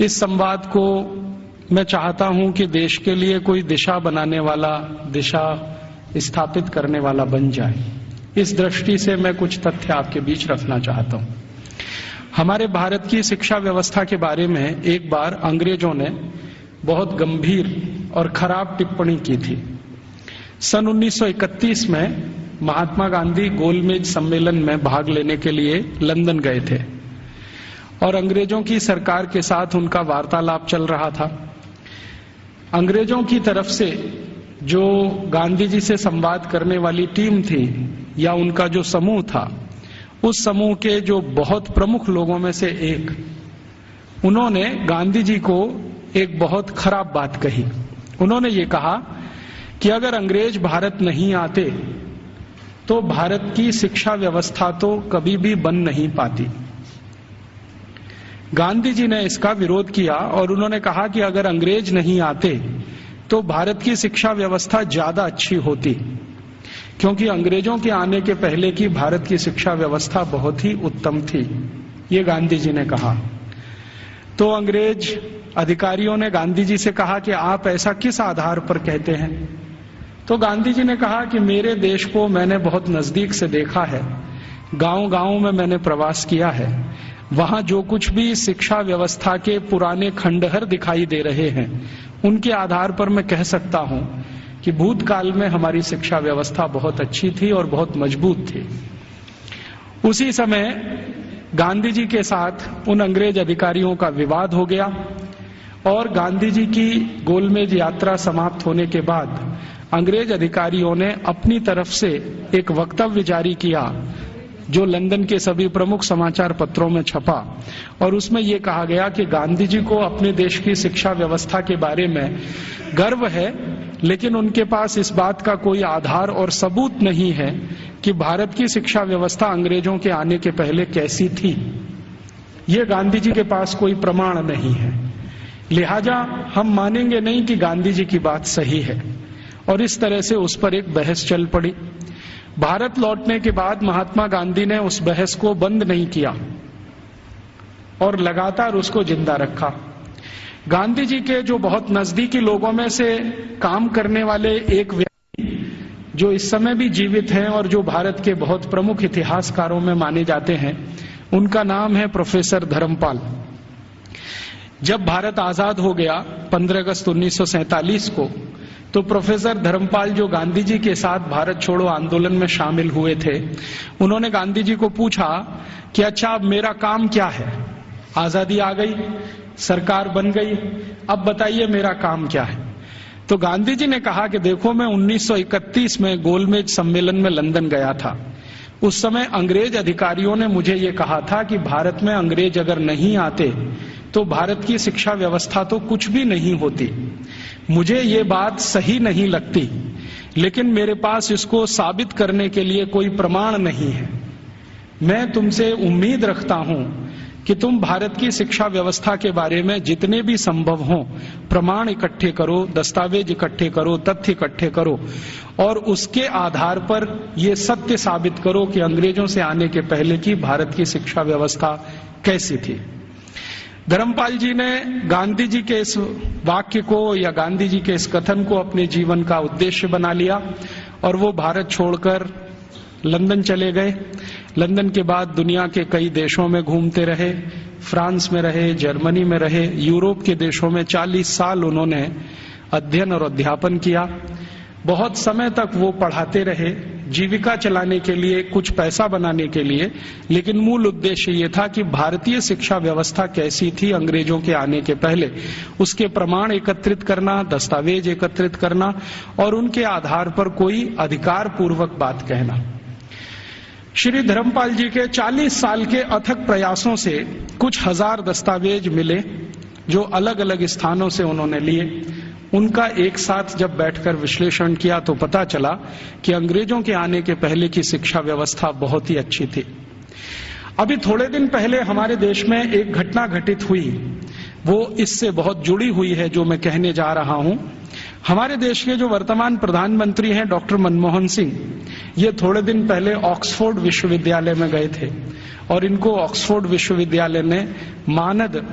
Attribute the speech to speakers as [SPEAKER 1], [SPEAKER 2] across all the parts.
[SPEAKER 1] इस संवाद को मैं चाहता हूं कि देश के लिए कोई दिशा बनाने वाला, दिशा स्थापित करने वाला बन जाए। इस दृष्टि से मैं कुछ तथ्य आपके बीच रखना चाहता हूं। हमारे भारत की शिक्षा व्यवस्था के बारे में एक बार अंग्रेजों ने बहुत गंभीर और खराब टिप्पणी की थी। सन 1931 में महात्मा गांधी गोलमेज सम्मेलन में भाग लेने के लिए लंदन गए थे और अंग्रेजों की सरकार के साथ उनका वार्तालाप चल रहा था। अंग्रेजों की तरफ से जो गांधी जी से संवाद करने वाली टीम थी या उनका जो समूह था, उस समूह के जो बहुत प्रमुख लोगों में से एक, उन्होंने गांधी जी को एक बहुत खराब बात कही। उन्होंने ये कहा कि अगर अंग्रेज भारत नहीं आते तो भारत की शिक्षा व्यवस्था तो कभी भी बन नहीं पाती। गांधी जी ने इसका विरोध किया और उन्होंने कहा कि अगर अंग्रेज नहीं आते तो भारत की शिक्षा व्यवस्था ज्यादा अच्छी होती, क्योंकि अंग्रेजों के आने के पहले की भारत की शिक्षा व्यवस्था बहुत ही उत्तम थी, ये गांधी जी ने कहा। तो अंग्रेज अधिकारियों ने गांधी जी से कहा कि आप ऐसा किस आधार पर कहते हैं? तो गांधी जी ने कहा कि मेरे देश को मैंने बहुत नजदीक से देखा है, गांव-गांव में मैंने प्रवास किया है, वहां जो कुछ भी शिक्षा व्यवस्था के पुराने खंडहर दिखाई दे रहे हैं, उनके आधार पर मैं कह सकता हूं कि भूतकाल में हमारी शिक्षा व्यवस्था बहुत अच्छी थी और बहुत मजबूत थी। उसी समय गांधी जी के साथ उन अंग्रेज अधिकारियों का विवाद हो गया और गांधी जी की गोलमेज यात्रा समाप्त होने के बाद अंग्रेज अधिकारियों ने अपनी तरफ से एक वक्तव्य जारी किया जो लंदन के सभी प्रमुख समाचार पत्रों में छपा और उसमें यह कहा गया कि गांधी जी को अपने देश की शिक्षा व्यवस्था के बारे में गर्व है, लेकिन उनके पास इस बात का कोई आधार और सबूत नहीं है कि भारत की शिक्षा व्यवस्था अंग्रेजों के आने के पहले कैसी थी। ये गांधी जी के पास कोई प्रमाण नहीं है, लिहाजा हम मानेंगे नहीं कि गांधी जी की बात सही है। और इस तरह से उस पर एक बहस चल पड़ी। भारत लौटने के बाद महात्मा गांधी ने उस बहस को बंद नहीं किया और लगातार उसको जिंदा रखा। गांधी जी के जो बहुत नजदीकी लोगों में से काम करने वाले एक व्यक्ति जो इस समय भी जीवित हैं और जो भारत के बहुत प्रमुख इतिहासकारों में माने जाते हैं, उनका नाम है प्रोफेसर धर्मपाल। जब भारत आजाद हो गया 15 अगस्त 1947 को, तो प्रोफेसर धर्मपाल जो गांधी जी के साथ भारत छोड़ो आंदोलन में शामिल हुए थे, उन्होंने गांधी जी को पूछा कि अच्छा अब मेरा काम क्या है? आजादी आ गई, सरकार बन गई, अब बताइए मेरा काम क्या है? तो गांधी जी ने कहा कि देखो, मैं 1931 में गोलमेज सम्मेलन में लंदन गया था। उस समय अंग्रेज अधिकारियों ने मुझे ये कहा था कि भारत में अंग्रेज अगर नहीं आते तो भारत की शिक्षा व्यवस्था तो कुछ भी नहीं होती। मुझे ये बात सही नहीं लगती, लेकिन मेरे पास इसको साबित करने के लिए कोई प्रमाण नहीं है। मैं तुमसे उम्मीद रखता हूं कि तुम भारत की शिक्षा व्यवस्था के बारे में जितने भी संभव हों प्रमाण इकट्ठे करो, दस्तावेज इकट्ठे करो, तथ्य इकट्ठे करो और उसके आधार पर यह सत्य साबित करो कि अंग्रेजों से आने के पहले की भारत की शिक्षा व्यवस्था कैसी थी। धर्मपाल जी ने गांधी जी के इस वाक्य को या गांधी जी के इस कथन को अपने जीवन का उद्देश्य बना लिया और वो भारत छोड़कर लंदन चले गए। लंदन के बाद दुनिया के कई देशों में घूमते रहे, फ्रांस में रहे, जर्मनी में रहे, यूरोप के देशों में 40 साल उन्होंने अध्ययन और अध्यापन किया। बहुत समय तक वो पढ़ाते रहे, जीविका चलाने के लिए, कुछ पैसा बनाने के लिए, लेकिन मूल उद्देश्य ये था कि भारतीय शिक्षा व्यवस्था कैसी थी अंग्रेजों के आने के पहले, उसके प्रमाण एकत्रित करना, दस्तावेज एकत्रित करना और उनके आधार पर कोई अधिकार पूर्वक बात कहना। श्री धर्मपाल जी के 40 साल के अथक प्रयासों से कुछ हजार दस्तावेज मिले जो अलग अलग स्थानों से उन्होंने लिए। उनका एक साथ जब बैठकर विश्लेषण किया तो पता चला कि अंग्रेजों के आने के पहले की शिक्षा व्यवस्था बहुत ही अच्छी थी। अभी थोड़े दिन पहले हमारे देश में एक घटना घटित हुई, वो इससे बहुत जुड़ी हुई है जो मैं कहने जा रहा हूं। हमारे देश के जो वर्तमान प्रधानमंत्री हैं डॉक्टर मनमोहन सिंह, ये थोड़े दिन पहले ऑक्सफोर्ड विश्वविद्यालय में गए थे और इनको ऑक्सफोर्ड विश्वविद्यालय ने मानद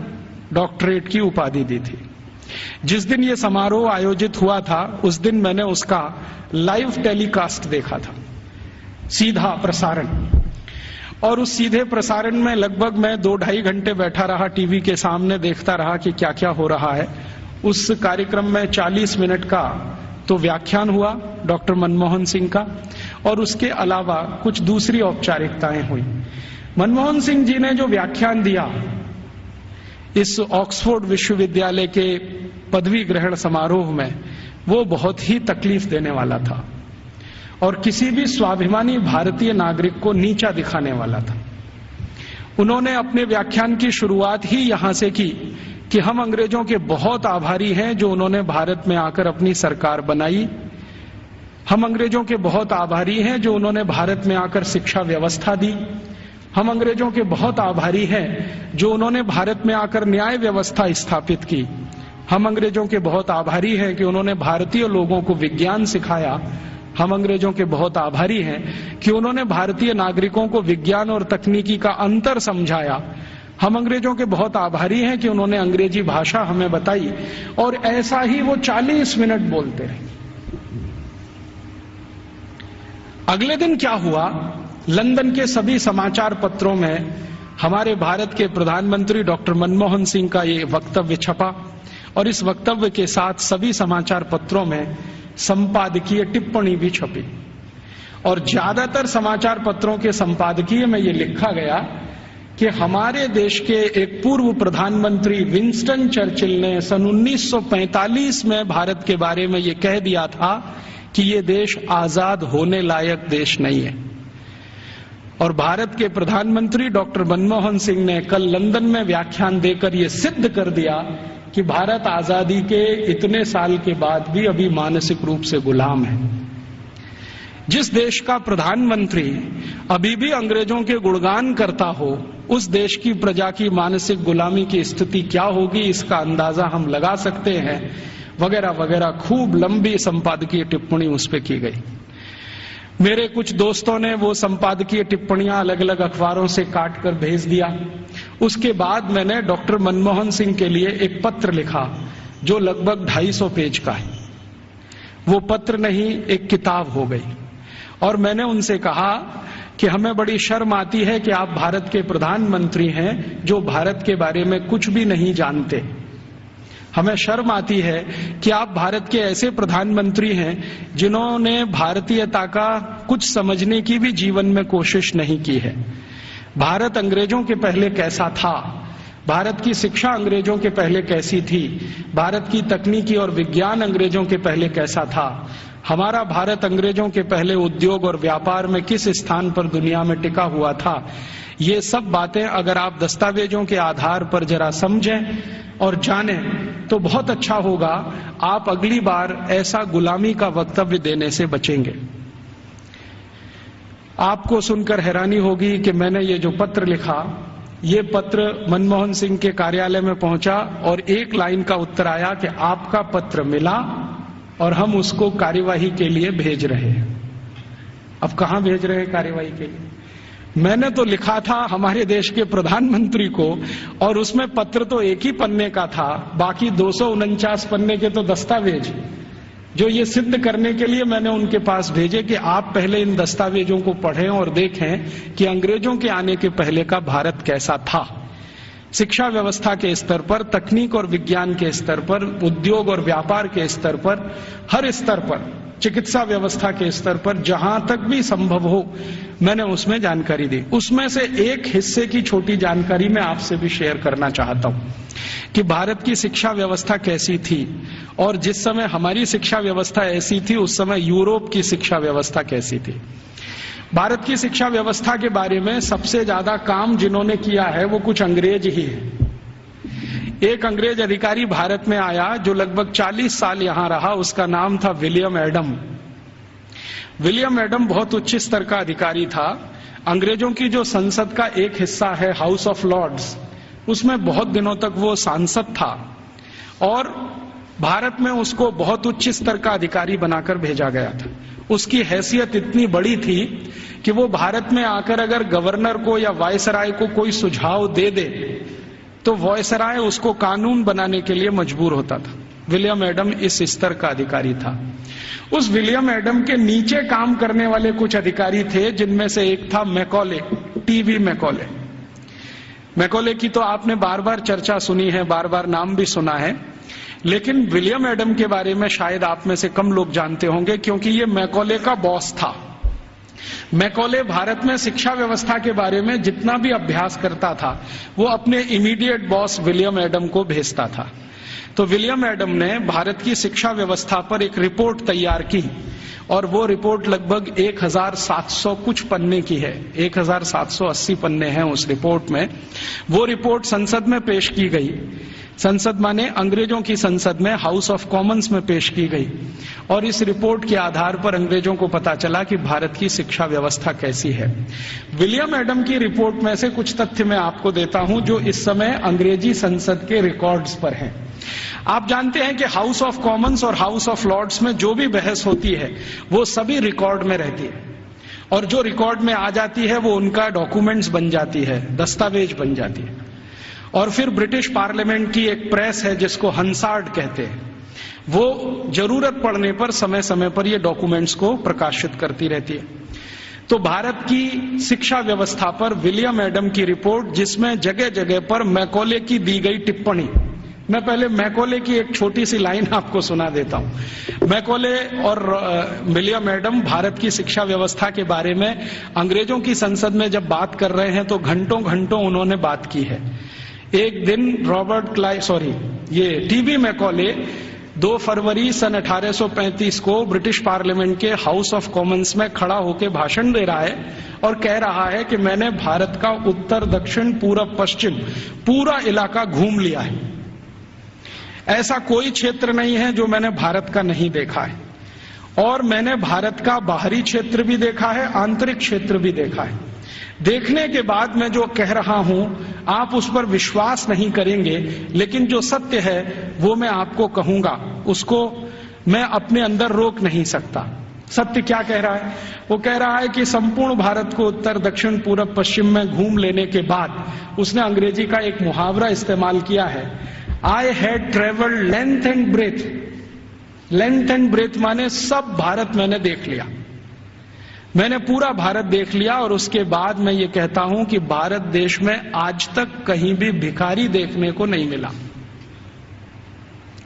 [SPEAKER 1] डॉक्टरेट की उपाधि दी थी। जिस दिन ये समारोह आयोजित हुआ था उस दिन मैंने उसका लाइव टेलीकास्ट देखा था, सीधा प्रसारण। और उस सीधे प्रसारण में लगभग मैं 2-2.5 घंटे बैठा रहा टीवी के सामने, देखता रहा कि क्या क्या हो रहा है। उस कार्यक्रम में 40 मिनट का तो व्याख्यान हुआ डॉक्टर मनमोहन सिंह का, और उसके अलावा कुछ दूसरी औपचारिकताएं हुई। मनमोहन सिंह जी ने जो व्याख्यान दिया इस ऑक्सफोर्ड विश्वविद्यालय के पदवी ग्रहण समारोह में, वो बहुत ही तकलीफ देने वाला था और किसी भी स्वाभिमानी भारतीय नागरिक को नीचा दिखाने वाला था। उन्होंने अपने व्याख्यान की शुरुआत ही यहां से की कि हम अंग्रेजों के बहुत आभारी हैं जो उन्होंने भारत में आकर अपनी सरकार बनाई। हम अंग्रेजों के बहुत आभारी हैं जो उन्होंने भारत में आकर शिक्षा व्यवस्था दी। हम अंग्रेजों के बहुत आभारी हैं जो उन्होंने भारत में आकर न्याय व्यवस्था स्थापित की। हम अंग्रेजों के बहुत आभारी हैं कि उन्होंने भारतीय लोगों को विज्ञान सिखाया। हम अंग्रेजों के बहुत आभारी हैं कि उन्होंने भारतीय नागरिकों को विज्ञान और तकनीकी का अंतर समझाया। हम अंग्रेजों के बहुत आभारी हैं कि उन्होंने अंग्रेजी भाषा हमें बताई। और ऐसा ही वो 40 मिनट बोलते रहे। अगले दिन क्या हुआ, लंदन के सभी समाचार पत्रों में हमारे भारत के प्रधानमंत्री डॉक्टर मनमोहन सिंह का ये वक्तव्य छपा और इस वक्तव्य के साथ सभी समाचार पत्रों में संपादकीय टिप्पणी भी छपी। और ज्यादातर समाचार पत्रों के संपादकीय में ये लिखा गया कि हमारे देश के एक पूर्व प्रधानमंत्री विंस्टन चर्चिल ने सन 1945 में भारत के बारे में ये कह दिया था कि ये देश आजाद होने लायक देश नहीं है। और भारत के प्रधानमंत्री डॉक्टर मनमोहन सिंह ने कल लंदन में व्याख्यान देकर ये सिद्ध कर दिया कि भारत आजादी के इतने साल के बाद भी अभी मानसिक रूप से गुलाम है। जिस देश का प्रधानमंत्री अभी भी अंग्रेजों के गुणगान करता हो, उस देश की प्रजा की मानसिक गुलामी की स्थिति क्या होगी इसका अंदाजा हम लगा सकते हैं। वगैरह वगैरह खूब लंबी संपादकीय टिप्पणी उस पर की गई। मेरे कुछ दोस्तों ने वो संपादकीय टिप्पणियां अलग अलग अखबारों से काट कर भेज दिया। उसके बाद मैंने डॉक्टर मनमोहन सिंह के लिए एक पत्र लिखा जो लगभग 250 पेज का है। वो पत्र नहीं, एक किताब हो गई। और मैंने उनसे कहा कि हमें बड़ी शर्म आती है कि आप भारत के प्रधानमंत्री हैं जो भारत के बारे में कुछ भी नहीं जानते। हमें शर्म आती है कि आप भारत के ऐसे प्रधानमंत्री हैं जिन्होंने भारतीयता का कुछ समझने की भी जीवन में कोशिश नहीं की है। भारत अंग्रेजों के पहले कैसा था, भारत की शिक्षा अंग्रेजों के पहले कैसी थी, भारत की तकनीकी और विज्ञान अंग्रेजों के पहले कैसा था, हमारा भारत अंग्रेजों के पहले उद्योग और व्यापार में किस स्थान पर दुनिया में टिका हुआ था, ये सब बातें अगर आप दस्तावेजों के आधार पर जरा समझें और जानें तो बहुत अच्छा होगा। आप अगली बार ऐसा गुलामी का वक्तव्य देने से बचेंगे। आपको सुनकर हैरानी होगी कि मैंने ये जो पत्र लिखा, ये पत्र मनमोहन सिंह के कार्यालय में पहुंचा और एक लाइन का उत्तर आया कि आपका पत्र मिला और हम उसको कार्यवाही के लिए भेज रहे हैं। अब कहां भेज रहे हैं कार्यवाही के लिए? मैंने तो लिखा था हमारे देश के प्रधानमंत्री को, और उसमें पत्र तो एक ही पन्ने का था, बाकी 249 पन्ने के तो दस्तावेज जो ये सिद्ध करने के लिए मैंने उनके पास भेजे कि आप पहले इन दस्तावेजों को पढ़ें और देखें कि अंग्रेजों के आने के पहले का भारत कैसा था। शिक्षा व्यवस्था के स्तर पर, तकनीक और विज्ञान के स्तर पर, उद्योग और व्यापार के स्तर पर, हर स्तर पर, चिकित्सा व्यवस्था के स्तर पर, जहां तक भी संभव हो मैंने उसमें जानकारी दी। उसमें से एक हिस्से की छोटी जानकारी मैं आपसे भी शेयर करना चाहता हूं कि भारत की शिक्षा व्यवस्था कैसी थी और जिस समय हमारी शिक्षा व्यवस्था ऐसी थी उस समय यूरोप की शिक्षा व्यवस्था कैसी थी। भारत की शिक्षा व्यवस्था के बारे में सबसे ज्यादा काम जिन्होंने किया है वो कुछ अंग्रेज ही है। एक अंग्रेज अधिकारी भारत में आया जो लगभग 40 साल यहां रहा, उसका नाम था विलियम एडम। विलियम एडम बहुत उच्च स्तर का अधिकारी था। अंग्रेजों की जो संसद का एक हिस्सा है हाउस ऑफ लॉर्ड्स, उसमें बहुत दिनों तक वो सांसद था और भारत में उसको बहुत उच्च स्तर का अधिकारी बनाकर भेजा गया था। उसकी हैसियत इतनी बड़ी थी कि वो भारत में आकर अगर गवर्नर को या वायसराय को कोई सुझाव दे दे तो वॉयसराय उसको कानून बनाने के लिए मजबूर होता था। विलियम एडम इस स्तर का अधिकारी था। उस विलियम एडम के नीचे काम करने वाले कुछ अधिकारी थे, जिनमें से एक था मैकॉले, टीवी मैकॉले। मैकॉले की तो आपने बार बार चर्चा सुनी है, बार बार नाम भी सुना है, लेकिन विलियम एडम के बारे में शायद आप में से कम लोग जानते होंगे, क्योंकि ये मैकॉले का बॉस था। मैकॉले भारत में शिक्षा व्यवस्था के बारे में जितना भी अभ्यास करता था, वो अपने इमीडिएट बॉस विलियम एडम को भेजता था। तो विलियम एडम ने भारत की शिक्षा व्यवस्था पर एक रिपोर्ट तैयार की, और वो रिपोर्ट लगभग 1700 कुछ पन्ने की है, 1780 पन्ने हैं उस रिपोर्ट में। वो रिपोर्ट संसद में पेश की गई। संसद माने अंग्रेजों की संसद में, हाउस ऑफ कॉमन्स में पेश की गई, और इस रिपोर्ट के आधार पर अंग्रेजों को पता चला कि भारत की शिक्षा व्यवस्था कैसी है। विलियम एडम की रिपोर्ट में से कुछ तथ्य मैं आपको देता हूं, जो इस समय अंग्रेजी संसद के रिकॉर्ड्स पर हैं। आप जानते हैं कि हाउस ऑफ कॉमन्स और हाउस ऑफ लॉर्ड्स में जो भी बहस होती है, वो सभी रिकॉर्ड में रहती है, और जो रिकॉर्ड में आ जाती है वो उनका डॉक्यूमेंट्स बन जाती है, दस्तावेज बन जाती है। और फिर ब्रिटिश पार्लियामेंट की एक प्रेस है जिसको हंसार्ड कहते हैं, वो जरूरत पड़ने पर समय समय पर ये डॉक्यूमेंट्स को प्रकाशित करती रहती है। तो भारत की शिक्षा व्यवस्था पर विलियम एडम की रिपोर्ट, जिसमें जगह जगह पर मैकॉले की दी गई टिप्पणी, मैं पहले मैकॉले की एक छोटी सी लाइन आपको सुना देता हूं। मैकॉले और विलियम एडम भारत की शिक्षा व्यवस्था के बारे में अंग्रेजों की संसद में जब बात कर रहे हैं, तो घंटों घंटों उन्होंने बात की है। एक दिन ये टीवी मैकॉले 2 फरवरी सन 1835 को ब्रिटिश पार्लियामेंट के हाउस ऑफ कॉमन्स में खड़ा होकर भाषण दे रहा है और कह रहा है कि मैंने भारत का उत्तर दक्षिण पूरब पश्चिम पूरा इलाका घूम लिया है। ऐसा कोई क्षेत्र नहीं है जो मैंने भारत का नहीं देखा है, और मैंने भारत का बाहरी क्षेत्र भी देखा है, आंतरिक क्षेत्र भी देखा है। देखने के बाद मैं जो कह रहा हूं, आप उस पर विश्वास नहीं करेंगे, लेकिन जो सत्य है वो मैं आपको कहूंगा, उसको मैं अपने अंदर रोक नहीं सकता। सत्य क्या कह रहा है? वो कह रहा है कि संपूर्ण भारत को उत्तर दक्षिण पूरब पश्चिम में घूम लेने के बाद उसने अंग्रेजी का एक मुहावरा इस्तेमाल किया है, I had travelled length and breadth. Length and breadth माने सब भारत मैंने देख लिया, मैंने पूरा भारत देख लिया। और उसके बाद मैं ये कहता हूं कि भारत देश में आज तक कहीं भी भिखारी देखने को नहीं मिला,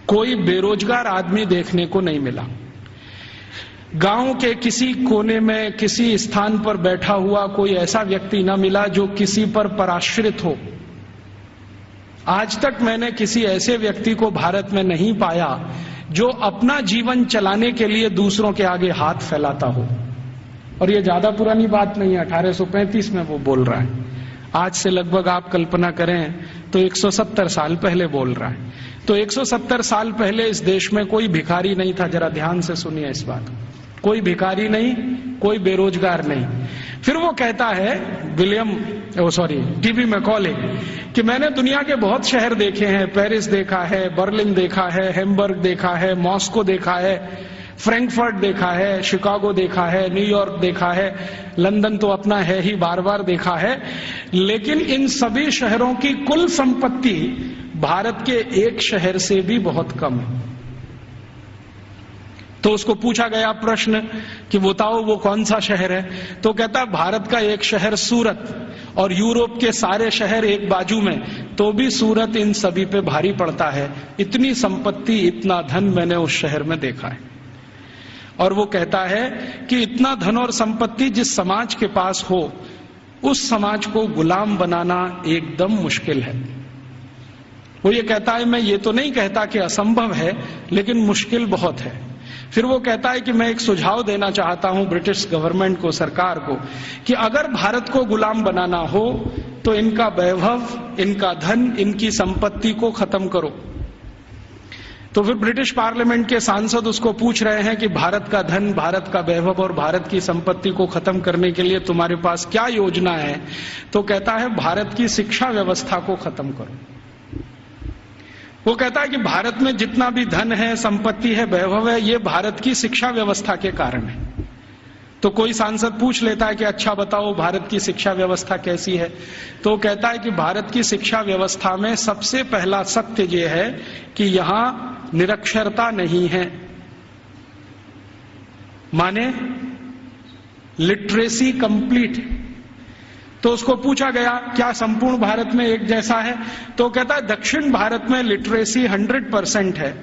[SPEAKER 1] कोई बेरोजगार आदमी देखने को नहीं मिला, गांव के किसी कोने में किसी स्थान पर बैठा हुआ कोई ऐसा व्यक्ति न मिला जो किसी पर पराश्रित हो। आज तक मैंने किसी ऐसे व्यक्ति को भारत में नहीं पाया जो अपना जीवन चलाने के लिए दूसरों के आगे हाथ फैलाता हो। और ये ज्यादा पुरानी बात नहीं है, 1835 में वो बोल रहा है। आज से लगभग आप कल्पना करें तो 170 साल पहले बोल रहा है। तो 170 साल पहले इस देश में कोई भिखारी नहीं था। जरा ध्यान से सुनिए इस बात, कोई भिखारी नहीं, कोई बेरोजगार नहीं। फिर वो कहता है टीवी मैकॉले कि मैंने दुनिया के बहुत शहर देखे हैं, पेरिस देखा है, बर्लिन देखा है, हैम्बर्ग देखा है, मॉस्को देखा है, फ्रैंकफर्ट देखा है, शिकागो देखा है, न्यूयॉर्क देखा है, लंदन तो अपना है ही, बार बार देखा है, लेकिन इन सभी शहरों की कुल संपत्ति भारत के एक शहर से भी बहुत कम है। तो उसको पूछा गया प्रश्न कि बताओ वो कौन सा शहर है? तो कहता भारत का एक शहर सूरत, और यूरोप के सारे शहर एक बाजू में, तो भी सूरत इन सभी पे भारी पड़ता है। इतनी संपत्ति, इतना धन मैंने उस शहर में देखा है। और वो कहता है कि इतना धन और संपत्ति जिस समाज के पास हो, उस समाज को गुलाम बनाना एकदम मुश्किल है। वो ये कहता है, मैं ये तो नहीं कहता कि असंभव है, लेकिन मुश्किल बहुत है। फिर वो कहता है कि मैं एक सुझाव देना चाहता हूं ब्रिटिश गवर्नमेंट को, सरकार को, कि अगर भारत को गुलाम बनाना हो तो इनका वैभव, इनका धन, इनकी संपत्ति को खत्म करो। तो फिर ब्रिटिश पार्लियामेंट के सांसद उसको पूछ रहे हैं कि भारत का धन, भारत का वैभव और भारत की संपत्ति को खत्म करने के लिए तुम्हारे पास क्या योजना है? तो कहता है भारत की शिक्षा व्यवस्था को खत्म करो। वो कहता है कि भारत में जितना भी धन है, संपत्ति है, वैभव है, ये भारत की शिक्षा व्यवस्था के कारण है। तो कोई सांसद पूछ लेता है कि अच्छा बताओ भारत की शिक्षा व्यवस्था कैसी है, तो कहता है कि भारत की शिक्षा व्यवस्था में सबसे पहला सत्य यह है कि यहां निरक्षरता नहीं है, माने लिटरेसी कंप्लीट। तो उसको पूछा गया क्या संपूर्ण भारत में एक जैसा है, तो कहता है दक्षिण भारत में लिटरेसी 100% है।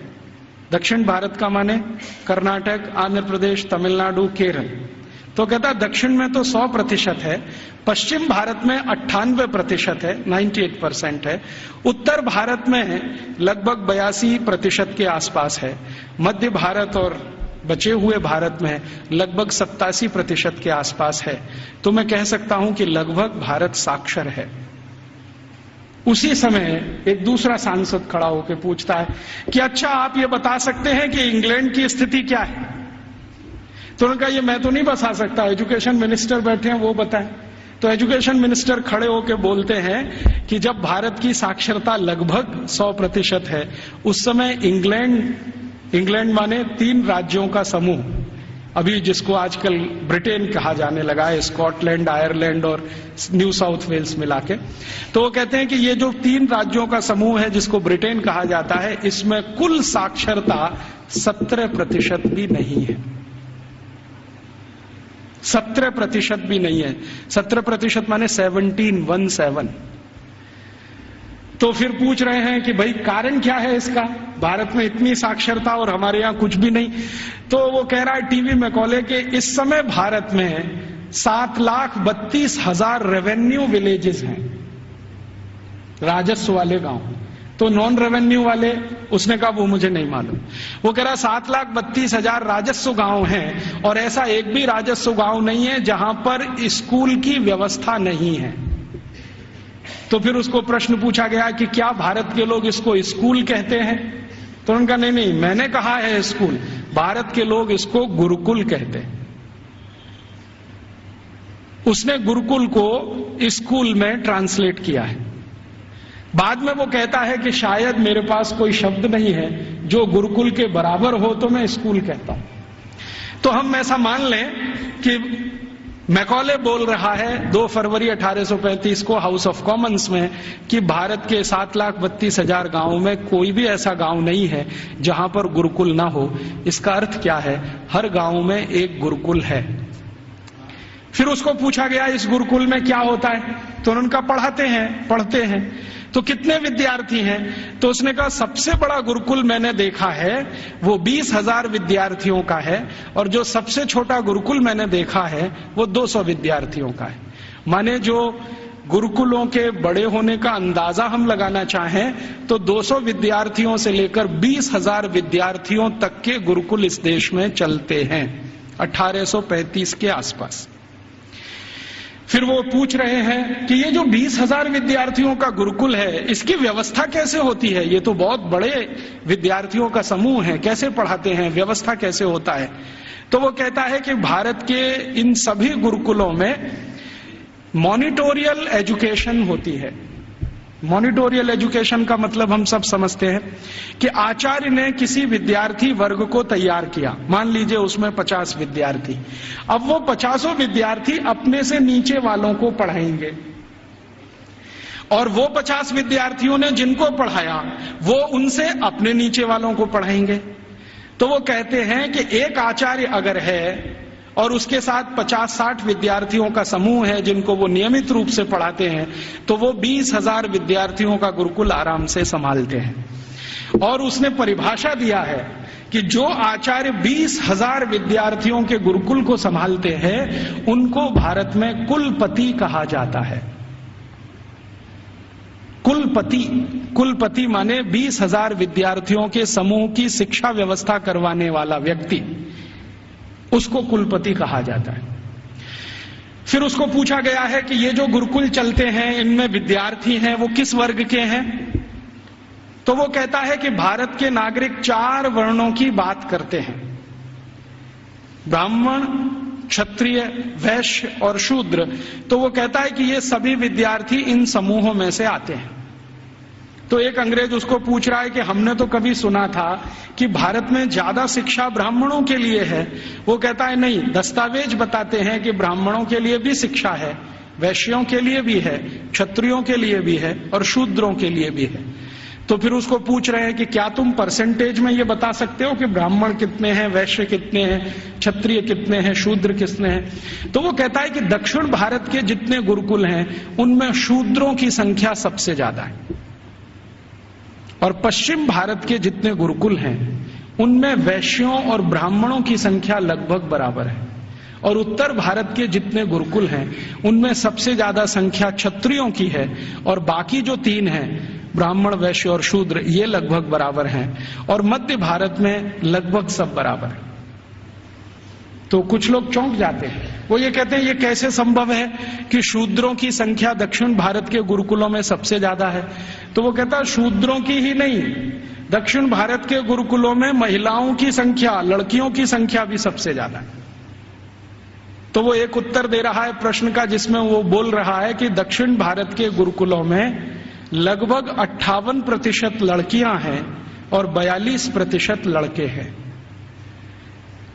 [SPEAKER 1] दक्षिण भारत का माने कर्नाटक, आंध्र प्रदेश, तमिलनाडु, केरल। तो कहता है दक्षिण में तो 100% है, पश्चिम भारत में 98% है, 98% है, उत्तर भारत में लगभग 82% के आसपास है, मध्य भारत और बचे हुए भारत में लगभग 87% के आसपास है। तो मैं कह सकता हूं कि लगभग भारत साक्षर है। उसी समय एक दूसरा सांसद खड़ा होकर पूछता है कि अच्छा आप ये बता सकते हैं कि इंग्लैंड की स्थिति क्या है। तो उन्होंने कहा ये मैं तो नहीं बता सकता, एजुकेशन मिनिस्टर बैठे हैं वो बताएं। तो एजुकेशन मिनिस्टर खड़े होकर बोलते हैं कि जब भारत की साक्षरता लगभग 100% है, उस समय इंग्लैंड माने 3 राज्यों का समूह, अभी जिसको आजकल ब्रिटेन कहा जाने लगा है, स्कॉटलैंड, आयरलैंड और न्यू साउथ वेल्स मिला के। तो वो कहते हैं कि ये जो 3 राज्यों का समूह है जिसको ब्रिटेन कहा जाता है, इसमें कुल साक्षरता 17% भी नहीं है। 17% भी नहीं है। 17% माने 17। तो फिर पूछ रहे हैं कि भाई कारण क्या है इसका, भारत में इतनी साक्षरता और हमारे यहां कुछ भी नहीं। तो वो कह रहा है टीवी मैकॉले के इस समय भारत में 7,32,000 रेवेन्यू विलेजेस हैं, राजस्व वाले गांव। तो नॉन रेवेन्यू वाले, उसने कहा वो मुझे नहीं मालूम। वो कह रहा 7,32,000 राजस्व गांव हैं और ऐसा एक भी राजस्व गांव नहीं है जहां पर स्कूल की व्यवस्था नहीं है। तो फिर उसको प्रश्न पूछा गया कि क्या भारत के लोग इसको स्कूल कहते हैं, तो उनका नहीं, मैंने कहा है स्कूल, भारत के लोग इसको गुरुकुल कहते हैं। उसने गुरुकुल को स्कूल में ट्रांसलेट किया है। बाद में वो कहता है कि शायद मेरे पास कोई शब्द नहीं है जो गुरुकुल के बराबर हो तो मैं स्कूल कहता हूं। तो हम ऐसा मान लें कि मैकॉले बोल रहा है 2 फरवरी 1835 को हाउस ऑफ कॉमन्स में कि भारत के 7,32,000 गांवों में कोई भी ऐसा गांव नहीं है जहां पर गुरुकुल ना हो। इसका अर्थ क्या है, हर गांव में एक गुरुकुल है। फिर उसको पूछा गया इस गुरुकुल में क्या होता है, तो उन्होंने कहा पढ़ते हैं। तो कितने विद्यार्थी हैं, तो उसने कहा सबसे बड़ा गुरुकुल मैंने देखा है वो 20,000 विद्यार्थियों का है, और जो सबसे छोटा गुरुकुल मैंने देखा है वो 200 विद्यार्थियों का है। माने जो गुरुकुलों के बड़े होने का अंदाजा हम लगाना चाहें तो 200 विद्यार्थियों से लेकर 20,000 विद्यार्थियों तक के गुरुकुल इस देश में चलते हैं 1835 के आसपास। फिर वो पूछ रहे हैं कि ये जो 20,000 विद्यार्थियों का गुरुकुल है इसकी व्यवस्था कैसे होती है, ये तो बहुत बड़े विद्यार्थियों का समूह है, कैसे पढ़ाते हैं, व्यवस्था कैसे होता है। तो वो कहता है कि भारत के इन सभी गुरुकुलों में मॉनिटोरियल एजुकेशन होती है। मॉनिटोरियल एजुकेशन का मतलब हम सब समझते हैं कि आचार्य ने किसी विद्यार्थी वर्ग को तैयार किया, मान लीजिए उसमें 50 विद्यार्थी। अब वो 50 विद्यार्थी अपने से नीचे वालों को पढ़ाएंगे और वो 50 विद्यार्थियों ने जिनको पढ़ाया वो उनसे अपने नीचे वालों को पढ़ाएंगे। तो वो कहते हैं कि एक आचार्य अगर है और उसके साथ 50-60 विद्यार्थियों का समूह है जिनको वो नियमित रूप से पढ़ाते हैं, तो वो 20,000 विद्यार्थियों का गुरुकुल आराम से संभालते हैं। और उसने परिभाषा दिया है कि जो आचार्य 20,000 विद्यार्थियों के गुरुकुल को संभालते हैं उनको भारत में कुलपति कहा जाता है। कुलपति माने 20,000 विद्यार्थियों के समूह की शिक्षा व्यवस्था करवाने वाला व्यक्ति, उसको कुलपति कहा जाता है। फिर उसको पूछा गया है कि ये जो गुरुकुल चलते हैं इनमें विद्यार्थी हैं वो किस वर्ग के हैं, तो वो कहता है कि भारत के नागरिक 4 वर्णों की बात करते हैं, ब्राह्मण, क्षत्रिय, वैश्य और शूद्र। तो वो कहता है कि ये सभी विद्यार्थी इन समूहों में से आते हैं। तो एक अंग्रेज उसको पूछ रहा है कि हमने तो कभी सुना था कि भारत में ज्यादा शिक्षा ब्राह्मणों के लिए है। वो कहता है नहीं, दस्तावेज बताते हैं कि ब्राह्मणों के लिए भी शिक्षा है, वैश्यों के लिए भी है, क्षत्रियों के लिए भी है और शूद्रों के लिए भी है। तो फिर उसको पूछ रहे हैं कि क्या तुम परसेंटेज में ये बता सकते हो कि ब्राह्मण कितने हैं, वैश्य कितने हैं, क्षत्रिय कितने हैं, शूद्र कितने हैं। तो वो कहता है कि दक्षिण भारत के जितने गुरुकुल हैं उनमें शूद्रों की संख्या सबसे ज्यादा है, और पश्चिम भारत के जितने गुरुकुल हैं उनमें वैश्यों और ब्राह्मणों की संख्या लगभग बराबर है, और उत्तर भारत के जितने गुरुकुल हैं उनमें सबसे ज्यादा संख्या क्षत्रियों की है, और बाकी जो 3 हैं ब्राह्मण, वैश्य और शूद्र, ये लगभग बराबर हैं, और मध्य भारत में लगभग सब बराबर है। तो कुछ लोग चौंक जाते हैं, वो ये कहते हैं ये कैसे संभव है कि शूद्रों की संख्या दक्षिण भारत के गुरुकुलों में सबसे ज्यादा है। तो वो कहता है शूद्रों की ही नहीं, दक्षिण भारत के गुरुकुलों में महिलाओं की संख्या, लड़कियों की संख्या भी सबसे ज्यादा है। तो वो एक उत्तर दे रहा है प्रश्न का जिसमें वो बोल रहा है कि दक्षिण भारत के गुरुकुलों में लगभग 58% लड़कियां हैं और 42% लड़के हैं।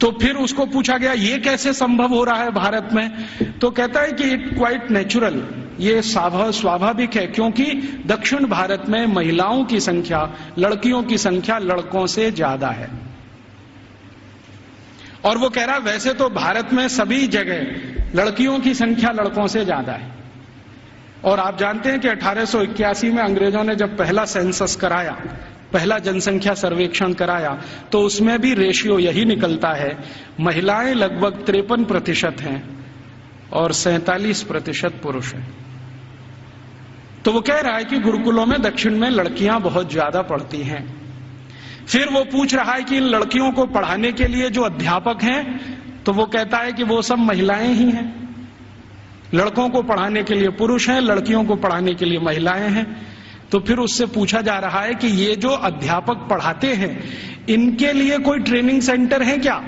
[SPEAKER 1] तो फिर उसको पूछा गया ये कैसे संभव हो रहा है भारत में। तो कहता है कि इट क्वाइट नेचुरल, ये स्वाभाविक है, क्योंकि दक्षिण भारत में महिलाओं की संख्या, लड़कियों की संख्या लड़कों से ज्यादा है। और वो कह रहा है वैसे तो भारत में सभी जगह लड़कियों की संख्या लड़कों से ज्यादा है, और आप जानते हैं कि 1881 में अंग्रेजों ने जब पहला सेंसस कराया, पहला जनसंख्या सर्वेक्षण कराया, तो उसमें भी रेशियो यही निकलता है, महिलाएं लगभग 53% हैं और 47% पुरुष हैं। तो वो कह रहा है कि गुरुकुलों में दक्षिण में लड़कियां बहुत ज्यादा पढ़ती हैं। फिर वो पूछ रहा है कि इन लड़कियों को पढ़ाने के लिए जो अध्यापक हैं, तो वो कहता है कि वो सब महिलाएं ही हैं। लड़कों को पढ़ाने के लिए पुरुष हैं, लड़कियों को पढ़ाने के लिए महिलाएं हैं। तो फिर उससे पूछा जा रहा है कि ये जो अध्यापक पढ़ाते हैं इनके लिए कोई ट्रेनिंग सेंटर है क्या।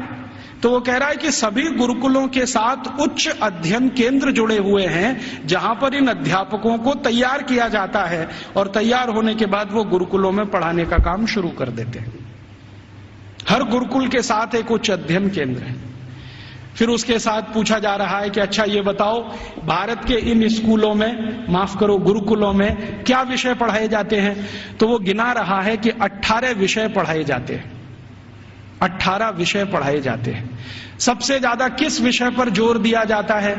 [SPEAKER 1] तो वो कह रहा है कि सभी गुरुकुलों के साथ उच्च अध्ययन केंद्र जुड़े हुए हैं, जहां पर इन अध्यापकों को तैयार किया जाता है, और तैयार होने के बाद वो गुरुकुलों में पढ़ाने का काम शुरू कर देते हैं। हर गुरुकुल के साथ एक उच्च अध्ययन केंद्र है। फिर उसके साथ पूछा जा रहा है कि अच्छा ये बताओ भारत के इन स्कूलों में, माफ करो गुरुकुलों में क्या विषय पढ़ाए जाते हैं। तो वो गिना रहा है कि 18 विषय पढ़ाए जाते हैं, 18 विषय पढ़ाए जाते हैं। सबसे ज्यादा किस विषय पर जोर दिया जाता है।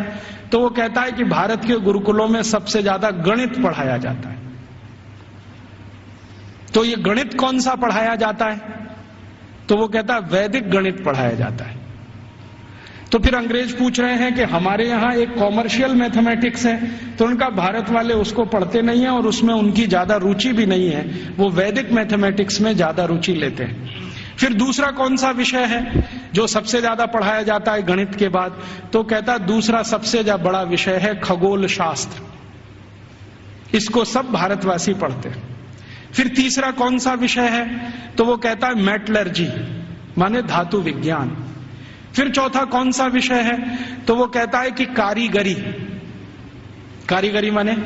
[SPEAKER 1] तो वो कहता है कि भारत के गुरुकुलों में सबसे ज्यादा गणित पढ़ाया जाता है। तो ये गणित कौन सा पढ़ाया जाता है। तो वो कहता है वैदिक गणित पढ़ाया जाता है। तो फिर अंग्रेज पूछ रहे हैं कि हमारे यहाँ एक कॉमर्शियल मैथमेटिक्स है, तो उनका भारत वाले उसको पढ़ते नहीं है और उसमें उनकी ज्यादा रुचि भी नहीं है, वो वैदिक मैथमेटिक्स में ज्यादा रुचि लेते हैं। फिर दूसरा कौन सा विषय है जो सबसे ज्यादा पढ़ाया जाता है गणित के बाद। तो कहता है दूसरा सबसे बड़ा विषय है खगोल शास्त्र, इसको सब भारतवासी पढ़ते हैं। फिर तीसरा कौन सा विषय है। तो वो कहता है मेटलर्जी, माने धातु विज्ञान। फिर चौथा कौन सा विषय है। तो वो कहता है कि कारीगरी, कारीगरी माने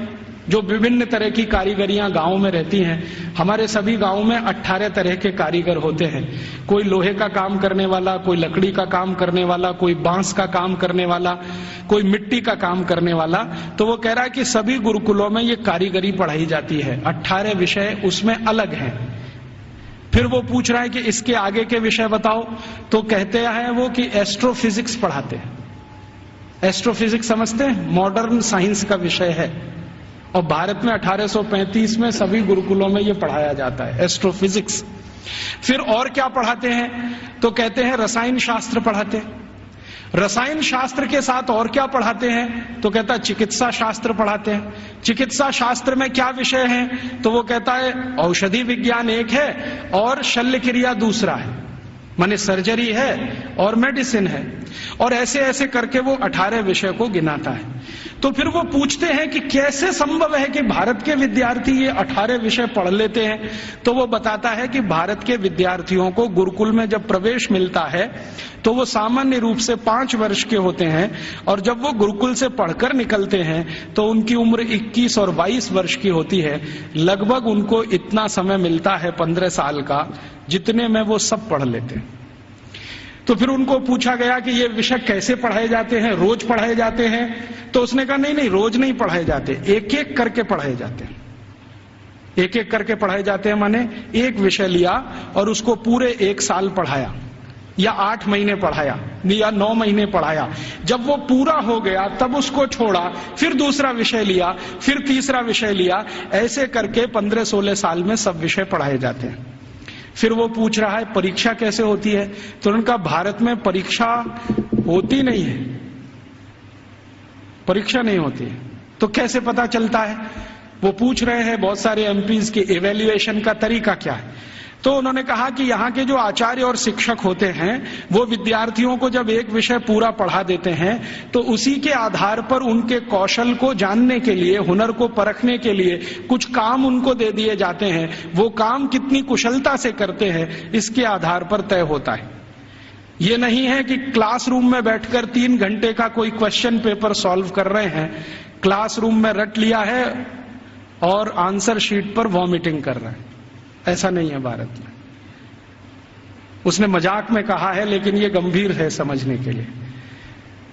[SPEAKER 1] जो विभिन्न तरह की कारीगरियां गांवों में रहती हैं। हमारे सभी गांवों में 18 तरह के कारीगर होते हैं। कोई लोहे का काम करने वाला, कोई लकड़ी का काम करने वाला, कोई बांस का काम करने वाला, कोई मिट्टी का काम करने वाला। तो वो कह रहा है कि सभी गुरुकुलों में ये कारीगरी पढ़ाई जाती है, 18 विषय उसमें अलग हैं। फिर वो पूछ रहा है कि इसके आगे के विषय बताओ। तो कहते हैं वो कि एस्ट्रोफिजिक्स पढ़ाते हैं। एस्ट्रोफिजिक्स समझते हैं, मॉडर्न साइंस का विषय है, और भारत में 1835 में सभी गुरुकुलों में ये पढ़ाया जाता है, एस्ट्रोफिजिक्स। फिर और क्या पढ़ाते हैं। तो कहते हैं रसायन शास्त्र पढ़ाते हैं। रसायन शास्त्र के साथ और क्या पढ़ाते हैं। तो कहता है चिकित्सा शास्त्र पढ़ाते हैं। चिकित्सा शास्त्र में क्या विषय हैं। तो वो कहता है औषधि विज्ञान एक है और शल्य क्रिया दूसरा है, माने सर्जरी है और मेडिसिन है। और ऐसे ऐसे करके वो 18 विषय को गिनाता है। तो फिर वो पूछते हैं कि कैसे संभव है कि भारत के विद्यार्थी ये 18 विषय पढ़ लेते हैं। तो वो बताता है कि भारत के विद्यार्थियों को गुरुकुल में जब प्रवेश मिलता है तो वो सामान्य रूप से 5 वर्ष के होते हैं, और जब वो गुरुकुल से पढ़कर निकलते हैं तो उनकी उम्र 21 और 22 वर्ष की होती है। लगभग उनको इतना समय मिलता है 15 साल का, जितने में वो सब पढ़ लेते हैं। तो फिर उनको पूछा गया कि ये विषय कैसे पढ़ाए जाते हैं, रोज पढ़ाए जाते हैं? तो उसने कहा नहीं, रोज नहीं पढ़ाए जाते, एक एक करके पढ़ाए जाते हैं। एक एक करके पढ़ाए जाते हैं माने एक विषय लिया और उसको पूरे 1 साल पढ़ाया, या 8 महीने पढ़ाया, या 9 महीने पढ़ाया। जब वो पूरा हो गया तब उसको छोड़ा, फिर दूसरा विषय लिया, फिर तीसरा विषय लिया। ऐसे करके 15-16 साल में सब विषय पढ़ाए जाते हैं। फिर वो पूछ रहा है परीक्षा कैसे होती है? तो उनका भारत में परीक्षा होती नहीं है, परीक्षा नहीं होती है। तो कैसे पता चलता है? वो पूछ रहे हैं बहुत सारे एमपीज के इवैल्यूएशन का तरीका क्या है। तो उन्होंने कहा कि यहाँ के जो आचार्य और शिक्षक होते हैं वो विद्यार्थियों को जब एक विषय पूरा पढ़ा देते हैं तो उसी के आधार पर उनके कौशल को जानने के लिए, हुनर को परखने के लिए कुछ काम उनको दे दिए जाते हैं। वो काम कितनी कुशलता से करते हैं इसके आधार पर तय होता है। ये नहीं है कि क्लासरूम में बैठकर 3 घंटे का कोई क्वेश्चन पेपर सॉल्व कर रहे हैं, क्लासरूम में रट लिया है और आंसर शीट पर वॉमिटिंग कर रहे हैं। ऐसा नहीं है भारत में। उसने मजाक में कहा है लेकिन ये गंभीर है समझने के लिए।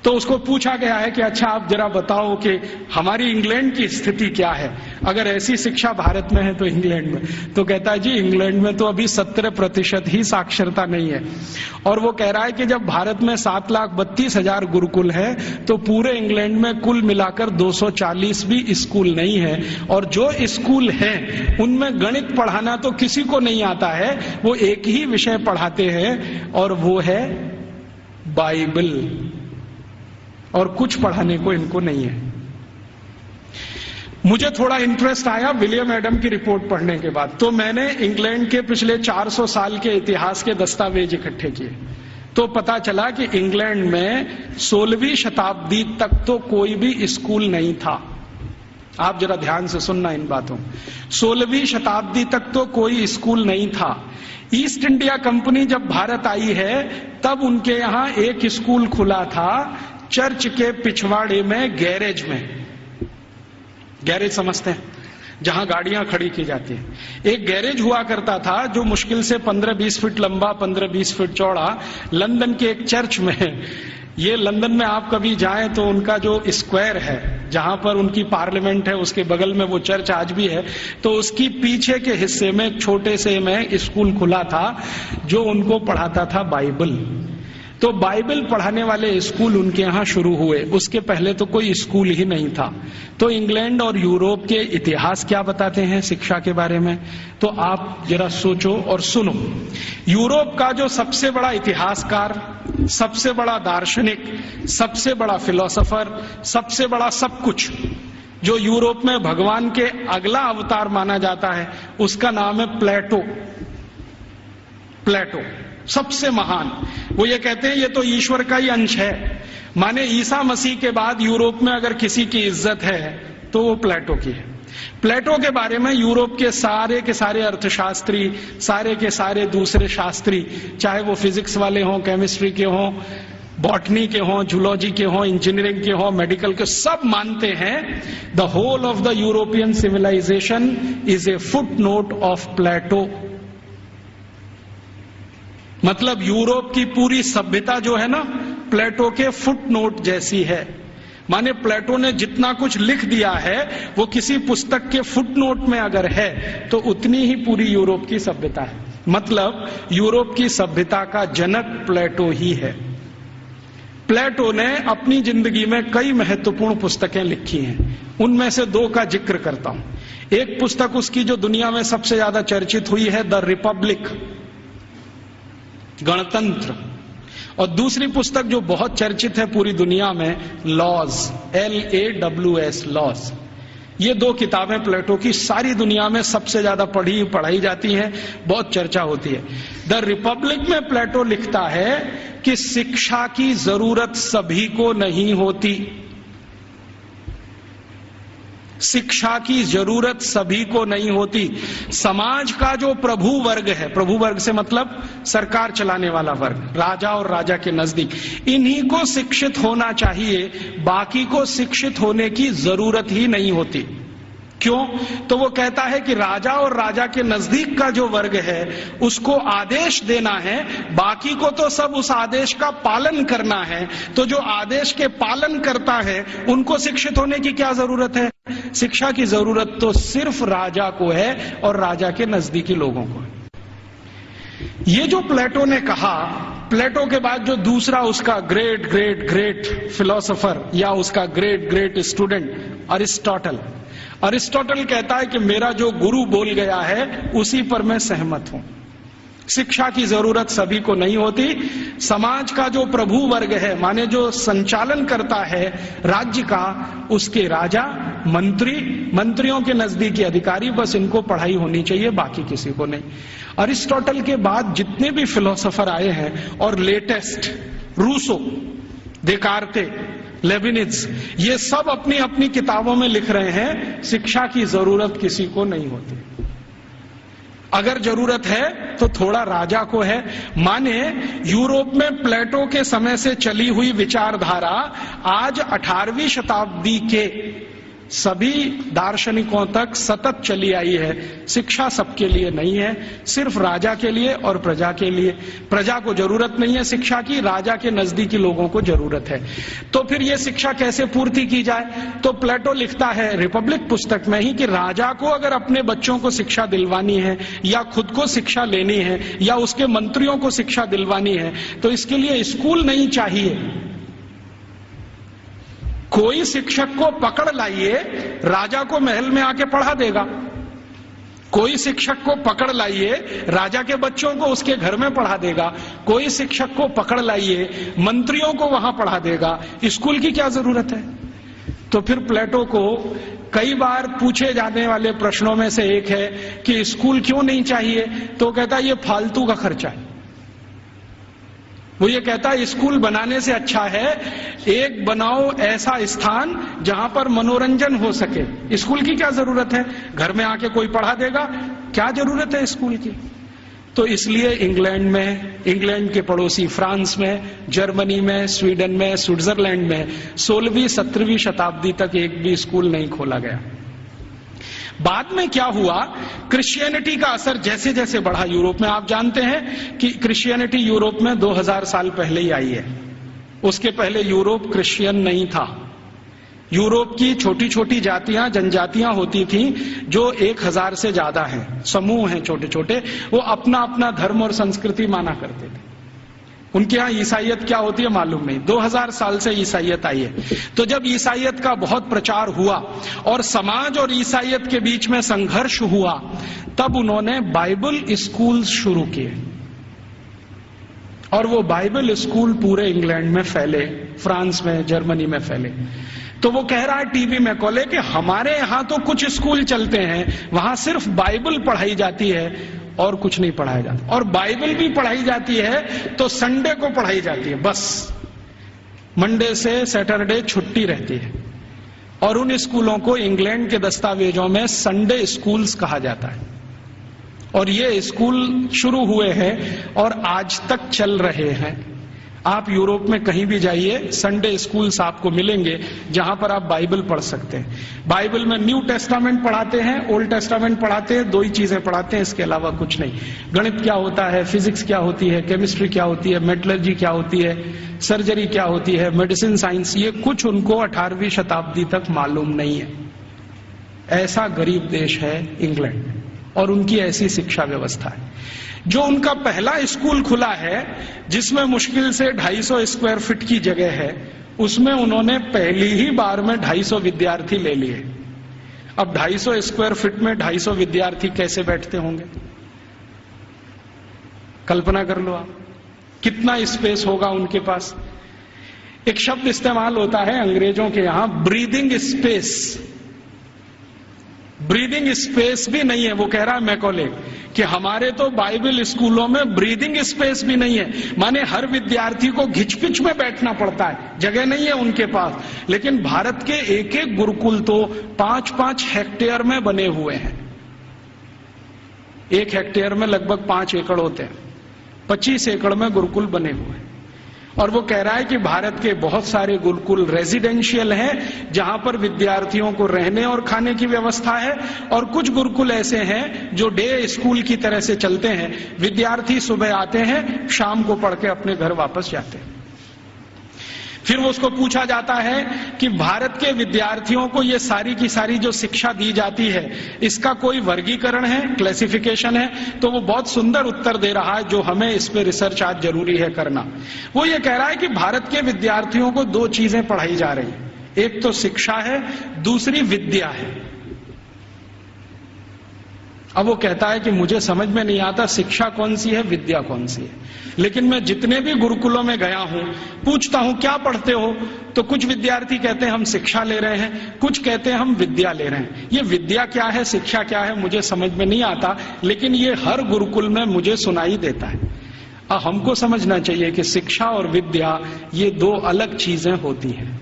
[SPEAKER 1] तो उसको पूछा गया है कि अच्छा आप जरा बताओ कि हमारी इंग्लैंड की स्थिति क्या है, अगर ऐसी शिक्षा भारत में है तो इंग्लैंड में। तो कहता है जी इंग्लैंड में तो अभी 17% ही साक्षरता नहीं है। और वो कह रहा है कि जब भारत में 7,32,000 गुरुकुल है तो पूरे इंग्लैंड में कुल मिलाकर 240 भी स्कूल नहीं है, और जो स्कूल हैं उनमें गणित पढ़ाना तो किसी को नहीं आता है। वो एक ही विषय पढ़ाते हैं और वो है बाइबल, और कुछ पढ़ाने को इनको नहीं है। मुझे थोड़ा इंटरेस्ट आया विलियम एडम की रिपोर्ट पढ़ने के बाद, तो मैंने इंग्लैंड के पिछले 400 साल के इतिहास के दस्तावेज इकट्ठे किए। तो पता चला कि इंग्लैंड में 16वीं शताब्दी तक तो कोई भी स्कूल नहीं था। आप जरा ध्यान से सुनना इन बातों। 16वीं शताब्दी तक तो कोई स्कूल नहीं था। ईस्ट इंडिया कंपनी जब भारत आई है तब उनके यहां एक स्कूल खुला था, चर्च के पिछवाड़े में, गैरेज में। गैरेज समझते हैं, जहां गाड़ियां खड़ी की जाती हैं। एक गैरेज हुआ करता था जो मुश्किल से 15-20 फीट लंबा, 15-20 फीट चौड़ा, लंदन के एक चर्च में है। ये लंदन में आप कभी जाएं तो उनका जो स्क्वायर है जहां पर उनकी पार्लियामेंट है उसके बगल में वो चर्च आज भी है। तो उसकी पीछे के हिस्से में एक छोटे से में स्कूल खुला था जो उनको पढ़ाता था बाइबल। तो बाइबल पढ़ाने वाले स्कूल उनके यहां शुरू हुए, उसके पहले तो कोई स्कूल ही नहीं था। तो इंग्लैंड और यूरोप के इतिहास क्या बताते हैं शिक्षा के बारे में, तो आप जरा सोचो और सुनो। यूरोप का जो सबसे बड़ा इतिहासकार, सबसे बड़ा दार्शनिक, सबसे बड़ा फिलोसोफर, सबसे बड़ा सब कुछ, जो यूरोप में भगवान के अगला अवतार माना जाता है, उसका नाम है प्लेटो। प्लेटो सबसे महान। वो ये कहते हैं ये तो ईश्वर का ही अंश है, माने ईसा मसीह के बाद यूरोप में अगर किसी की इज्जत है तो वो प्लेटो की है। प्लेटो के बारे में यूरोप के सारे अर्थशास्त्री, सारे के सारे दूसरे शास्त्री, चाहे वो फिजिक्स वाले हों, केमिस्ट्री के हों, बॉटनी के हों, जूलॉजी के हों, इंजीनियरिंग के हों, मेडिकल के, सब मानते हैं the whole of the European civilisation is a footnote of Plato. मतलब यूरोप की पूरी सभ्यता जो है ना प्लेटो के फुट नोट जैसी है। माने प्लेटो ने जितना कुछ लिख दिया है वो किसी पुस्तक के फुट नोट में अगर है तो उतनी ही पूरी यूरोप की सभ्यता है। मतलब यूरोप की सभ्यता का जनक प्लेटो ही है। प्लेटो ने अपनी जिंदगी में कई महत्वपूर्ण पुस्तकें लिखी हैं, उनमें से 2 का जिक्र करता हूं। एक पुस्तक उसकी जो दुनिया में सबसे ज्यादा चर्चित हुई है, द रिपब्लिक, गणतंत्र, और दूसरी पुस्तक जो बहुत चर्चित है पूरी दुनिया में, लॉज, LAWS, लॉज। ये 2 किताबें प्लेटो की सारी दुनिया में सबसे ज्यादा पढ़ाई जाती हैं, बहुत चर्चा होती है। द रिपब्लिक में प्लेटो लिखता है कि शिक्षा की जरूरत सभी को नहीं होती। शिक्षा की जरूरत सभी को नहीं होती। समाज का जो प्रभु वर्ग है, प्रभु वर्ग से मतलब सरकार चलाने वाला वर्ग, राजा और राजा के नजदीक, इन्हीं को शिक्षित होना चाहिए, बाकी को शिक्षित होने की जरूरत ही नहीं होती। क्यों? तो वो कहता है कि राजा और राजा के नजदीक का जो वर्ग है उसको आदेश देना है, बाकी को तो सब उस आदेश का पालन करना है। तो जो आदेश के पालन करता है उनको शिक्षित होने की क्या जरूरत है? शिक्षा की जरूरत तो सिर्फ राजा को है और राजा के नजदीकी लोगों को है। ये जो प्लेटो ने कहा, प्लेटो के बाद जो दूसरा उसका ग्रेट ग्रेट ग्रेट फिलोसोफर या उसका ग्रेट ग्रेट स्टूडेंट अरिस्टोटल कहता है कि मेरा जो गुरु बोल गया है उसी पर मैं सहमत हूं। शिक्षा की जरूरत सभी को नहीं होती। समाज का जो प्रभु वर्ग है, माने जो संचालन करता है राज्य का, उसके राजा, मंत्रियों के नजदीकी अधिकारी, बस इनको पढ़ाई होनी चाहिए, बाकी किसी को नहीं। अरिस्टोटल के बाद जितने भी फिलोसोफर आए हैं और लेटेस्ट रूसो, देकार्ते, लेविनिज, ये सब अपनी अपनी किताबों में लिख रहे हैं शिक्षा की जरूरत किसी को नहीं होती। अगर जरूरत है तो थोड़ा राजा को है। माने यूरोप में प्लेटो के समय से चली हुई विचारधारा आज 18वीं शताब्दी के सभी दार्शनिकों तक सतत चली आई है। शिक्षा सबके लिए नहीं है, सिर्फ राजा के लिए और प्रजा के लिए। प्रजा को जरूरत नहीं है शिक्षा की, राजा के नजदीकी लोगों को जरूरत है। तो फिर यह शिक्षा कैसे पूर्ति की जाए? तो प्लेटो लिखता है रिपब्लिक पुस्तक में ही कि राजा को अगर अपने बच्चों को शिक्षा दिलवानी है या खुद को शिक्षा लेनी है या उसके मंत्रियों को शिक्षा दिलवानी है तो इसके लिए स्कूल नहीं चाहिए। कोई शिक्षक को पकड़ लाइए, राजा को महल में आके पढ़ा देगा। कोई शिक्षक को पकड़ लाइए, राजा के बच्चों को उसके घर में पढ़ा देगा। कोई शिक्षक को पकड़ लाइए, मंत्रियों को वहां पढ़ा देगा। स्कूल की क्या जरूरत है? तो फिर प्लेटो को कई बार पूछे जाने वाले प्रश्नों में से एक है कि स्कूल क्यों नहीं चाहिए? तो कहता है ये फालतू का खर्चा है। वो ये कहता है स्कूल बनाने से अच्छा है एक बनाओ ऐसा स्थान जहां पर मनोरंजन हो सके। स्कूल की क्या जरूरत है? घर में आके कोई पढ़ा देगा, क्या जरूरत है स्कूल की? तो इसलिए इंग्लैंड में, इंग्लैंड के पड़ोसी फ्रांस में, जर्मनी में, स्वीडन में, स्विट्जरलैंड में 16वीं 17वीं शताब्दी तक एक भी स्कूल नहीं खोला गया। बाद में क्या हुआ, क्रिश्चियनिटी का असर जैसे जैसे बढ़ा यूरोप में, आप जानते हैं कि क्रिश्चियनिटी यूरोप में 2000 साल पहले ही आई है। उसके पहले यूरोप क्रिश्चियन नहीं था। यूरोप की छोटी छोटी जातियां, जनजातियां होती थीं जो 1000 से ज्यादा हैं, समूह हैं छोटे छोटे, वो अपना अपना धर्म और संस्कृति माना करते थे। उनके यहां ईसाइयत क्या होती है मालूम नहीं। 2000 साल से ईसाइयत आई है। तो जब ईसाइयत का बहुत प्रचार हुआ और समाज और ईसाइयत के बीच में संघर्ष हुआ, तब उन्होंने बाइबल स्कूल शुरू किए और वो बाइबल स्कूल पूरे इंग्लैंड में फैले, फ्रांस में, जर्मनी में फैले। तो वो कह रहा है टीवी में कोले कि हमारे यहां तो कुछ स्कूल चलते हैं, वहां सिर्फ बाइबल पढ़ाई जाती है और कुछ नहीं पढ़ाया जाता, और बाइबल भी पढ़ाई जाती है तो संडे को पढ़ाई जाती है, बस मंडे से सैटरडे छुट्टी रहती है। और उन स्कूलों को इंग्लैंड के दस्तावेजों में संडे स्कूल्स कहा जाता है। और ये स्कूल शुरू हुए हैं और आज तक चल रहे हैं। आप यूरोप में कहीं भी जाइए, संडे स्कूल्स आपको मिलेंगे जहां पर आप बाइबल पढ़ सकते हैं। बाइबल में न्यू टेस्टामेंट पढ़ाते हैं, ओल्ड टेस्टामेंट पढ़ाते हैं, दो ही चीजें पढ़ाते हैं, इसके अलावा कुछ नहीं। गणित क्या होता है, फिजिक्स क्या होती है, केमिस्ट्री क्या होती है, मेटलर्जी क्या होती है, सर्जरी क्या होती है, मेडिसिन साइंस, ये कुछ उनको 18वीं शताब्दी तक मालूम नहीं है। ऐसा गरीब देश है इंग्लैंड और उनकी ऐसी शिक्षा व्यवस्था है। जो उनका पहला स्कूल खुला है जिसमें मुश्किल से 250 स्क्वायर फीट की जगह है, उसमें उन्होंने पहली ही बार में 250 विद्यार्थी ले लिए। अब 250 स्क्वायर फीट में 250 विद्यार्थी कैसे बैठते होंगे, कल्पना कर लो आप, कितना स्पेस होगा उनके पास। एक शब्द इस्तेमाल होता है अंग्रेजों के यहां, ब्रीदिंग स्पेस। ब्रीदिंग स्पेस भी नहीं है। वो कह रहा है मैकॉले कि हमारे तो बाइबल स्कूलों में ब्रीदिंग स्पेस भी नहीं है, माने हर विद्यार्थी को घिचपिच में बैठना पड़ता है, जगह नहीं है उनके पास। लेकिन भारत के एक एक गुरुकुल तो 5-5 हेक्टेयर में बने हुए हैं। 1 हेक्टेयर में लगभग 5 एकड़ होते हैं, 25 एकड़ में गुरुकुल बने हुए हैं। और वो कह रहा है कि भारत के बहुत सारे गुरुकुल रेजिडेंशियल हैं, जहां पर विद्यार्थियों को रहने और खाने की व्यवस्था है, और कुछ गुरुकुल ऐसे हैं जो डे स्कूल की तरह से चलते हैं। विद्यार्थी सुबह आते हैं, शाम को पढ़ के अपने घर वापस जाते हैं। फिर वो उसको पूछा जाता है कि भारत के विद्यार्थियों को ये सारी की सारी जो शिक्षा दी जाती है, इसका कोई वर्गीकरण है, क्लासिफिकेशन है? तो वो बहुत सुंदर उत्तर दे रहा है, जो हमें इस पे रिसर्च आज जरूरी है करना। वो ये कह रहा है कि भारत के विद्यार्थियों को 2 चीजें पढ़ाई जा रही है, एक तो शिक्षा है, दूसरी विद्या है। अब वो कहता है कि मुझे समझ में नहीं आता शिक्षा कौन सी है, विद्या कौन सी है। लेकिन मैं जितने भी गुरुकुलों में गया हूं, पूछता हूं क्या पढ़ते हो, तो कुछ विद्यार्थी कहते हैं हम शिक्षा ले रहे हैं, कुछ कहते हैं हम विद्या ले रहे हैं। ये विद्या क्या है, शिक्षा क्या है, मुझे समझ में नहीं आता, लेकिन ये हर गुरुकुल में मुझे सुनाई देता है। हमको समझना चाहिए कि शिक्षा और विद्या ये 2 अलग चीजें होती हैं।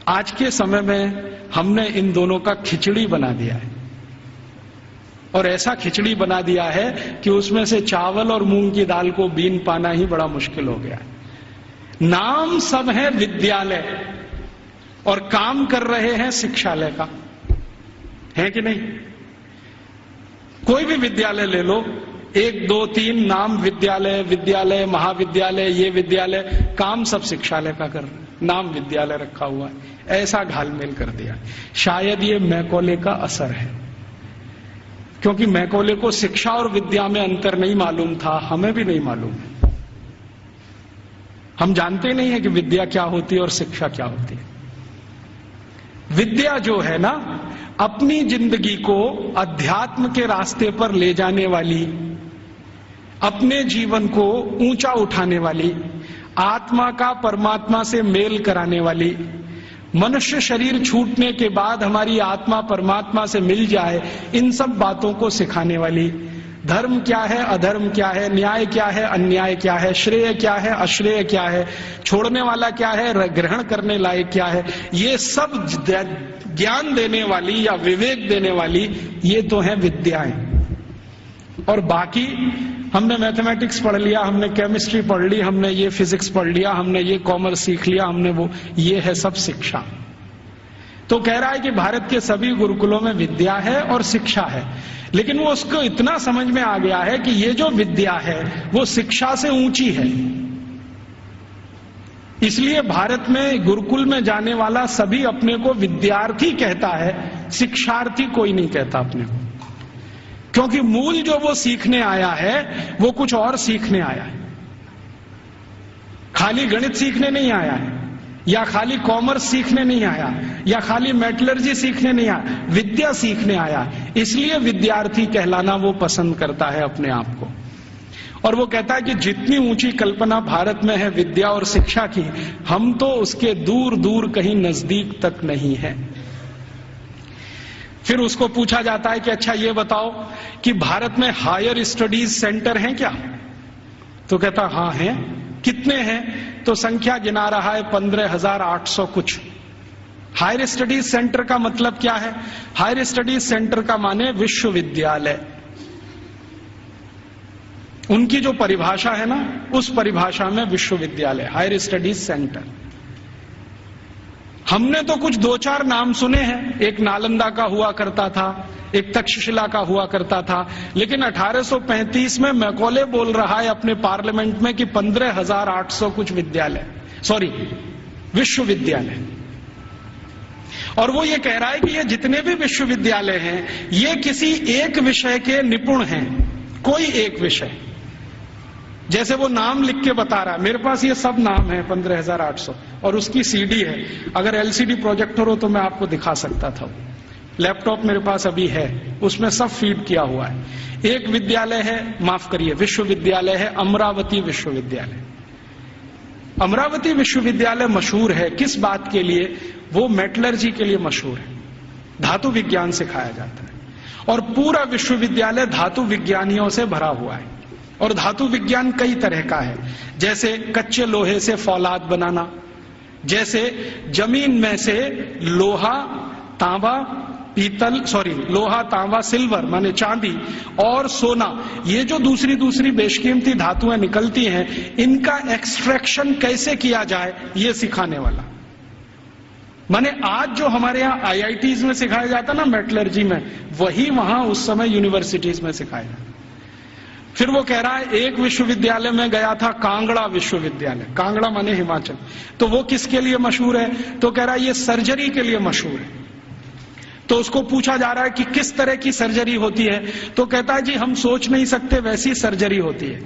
[SPEAKER 1] आज के समय में हमने इन दोनों का खिचड़ी बना दिया है, और ऐसा खिचड़ी बना दिया है कि उसमें से चावल और मूंग की दाल को बीन पाना ही बड़ा मुश्किल हो गया है। नाम सब है विद्यालय और काम कर रहे हैं शिक्षालय का, है कि नहीं? कोई भी विद्यालय ले लो, 1, 2, 3 नाम विद्यालय, विद्यालय, महाविद्यालय, ये विद्यालय, काम सब शिक्षालय का कर रहे हैं, नाम विद्यालय रखा हुआ है। ऐसा घालमेल कर दिया। शायद ये मैकॉले का असर है, क्योंकि मैकॉले को शिक्षा और विद्या में अंतर नहीं मालूम था, हमें भी नहीं मालूम है। हम जानते नहीं है कि विद्या क्या होती है और शिक्षा क्या होती है। विद्या जो है ना, अपनी जिंदगी को अध्यात्म के रास्ते पर ले जाने वाली, अपने जीवन को ऊंचा उठाने वाली, आत्मा का परमात्मा से मेल कराने वाली, मनुष्य शरीर छूटने के बाद हमारी आत्मा परमात्मा से मिल जाए, इन सब बातों को सिखाने वाली, धर्म क्या है, अधर्म क्या है, न्याय क्या है, अन्याय क्या है, श्रेय क्या है, अश्रेय क्या है, छोड़ने वाला क्या है, ग्रहण करने लायक क्या है, ये सब ज्ञान देने वाली या विवेक देने वाली ये तो है विद्याएं। और बाकी हमने मैथमेटिक्स पढ़ लिया, हमने केमिस्ट्री पढ़ ली, हमने ये फिजिक्स पढ़ लिया, हमने ये कॉमर्स सीख लिया, हमने वो, ये है सब शिक्षा। तो कह रहा है कि भारत के सभी गुरुकुलों में विद्या है और शिक्षा है, लेकिन वो उसको इतना समझ में आ गया है कि ये जो विद्या है वो शिक्षा से ऊंची है। इसलिए भारत में गुरुकुल में जाने वाला सभी अपने को विद्यार्थी कहता है, शिक्षार्थी कोई नहीं कहता अपने को, क्योंकि मूल जो वो सीखने आया है वो कुछ और सीखने आया है। खाली गणित सीखने नहीं आया है, या खाली कॉमर्स सीखने नहीं आया, या खाली मेटलर्जी सीखने नहीं आया, विद्या सीखने आया। इसलिए विद्यार्थी कहलाना वो पसंद करता है अपने आप को। और वो कहता है कि जितनी ऊंची कल्पना भारत में है विद्या और शिक्षा की, हम तो उसके दूर दूर कहीं नजदीक तक नहीं है। फिर उसको पूछा जाता है कि अच्छा ये बताओ कि भारत में हायर स्टडीज सेंटर हैं क्या? तो कहता हाँ हैं। कितने हैं? तो संख्या गिना रहा है 15,800 कुछ। हायर स्टडीज सेंटर का मतलब क्या है? हायर स्टडीज सेंटर का माने विश्वविद्यालय। उनकी जो परिभाषा है ना, उस परिभाषा में विश्वविद्यालय, हायर स्टडीज सेंटर। हमने तो कुछ 2-4 नाम सुने हैं, एक नालंदा का हुआ करता था, एक तक्षशिला का हुआ करता था, लेकिन 1835 में मैकॉले बोल रहा है अपने पार्लियामेंट में कि 15,800 कुछ विद्यालय, सॉरी विश्वविद्यालय। और वो ये कह रहा है कि ये जितने भी विश्वविद्यालय हैं ये किसी एक विषय के निपुण हैं, कोई एक विषय। जैसे वो नाम लिख के बता रहा है, मेरे पास ये सब नाम है 15,800 और उसकी सीडी है। अगर एलसीडी प्रोजेक्टर हो तो मैं आपको दिखा सकता था। लैपटॉप मेरे पास अभी है, उसमें सब फीड किया हुआ है। एक विद्यालय है, माफ करिए विश्वविद्यालय है, अमरावती विश्वविद्यालय। अमरावती विश्वविद्यालय मशहूर है किस बात के लिए? वो मेटलर्जी के लिए मशहूर है। धातु विज्ञान सिखाया जाता है और पूरा विश्वविद्यालय धातु विज्ञानियों से भरा हुआ है। और धातु विज्ञान कई तरह का है, जैसे कच्चे लोहे से फौलाद बनाना, जैसे जमीन में से लोहा तांबा लोहा तांबा सिल्वर माने चांदी और सोना, ये जो दूसरी दूसरी बेशकीमती धातुएं निकलती हैं, इनका एक्सट्रैक्शन कैसे किया जाए, ये सिखाने वाला। माने आज जो हमारे यहाँ आईआईटीज में सिखाया जाता ना मेटलर्जी में, वही वहां उस समय यूनिवर्सिटीज में सिखाया जाता। फिर वो कह रहा है एक विश्वविद्यालय में गया था, कांगड़ा विश्वविद्यालय, कांगड़ा माने हिमाचल, तो वो किसके लिए मशहूर है? तो कह रहा है ये सर्जरी के लिए मशहूर है। तो उसको पूछा जा रहा है कि किस तरह की सर्जरी होती है, तो कहता है जी हम सोच नहीं सकते वैसी सर्जरी होती है।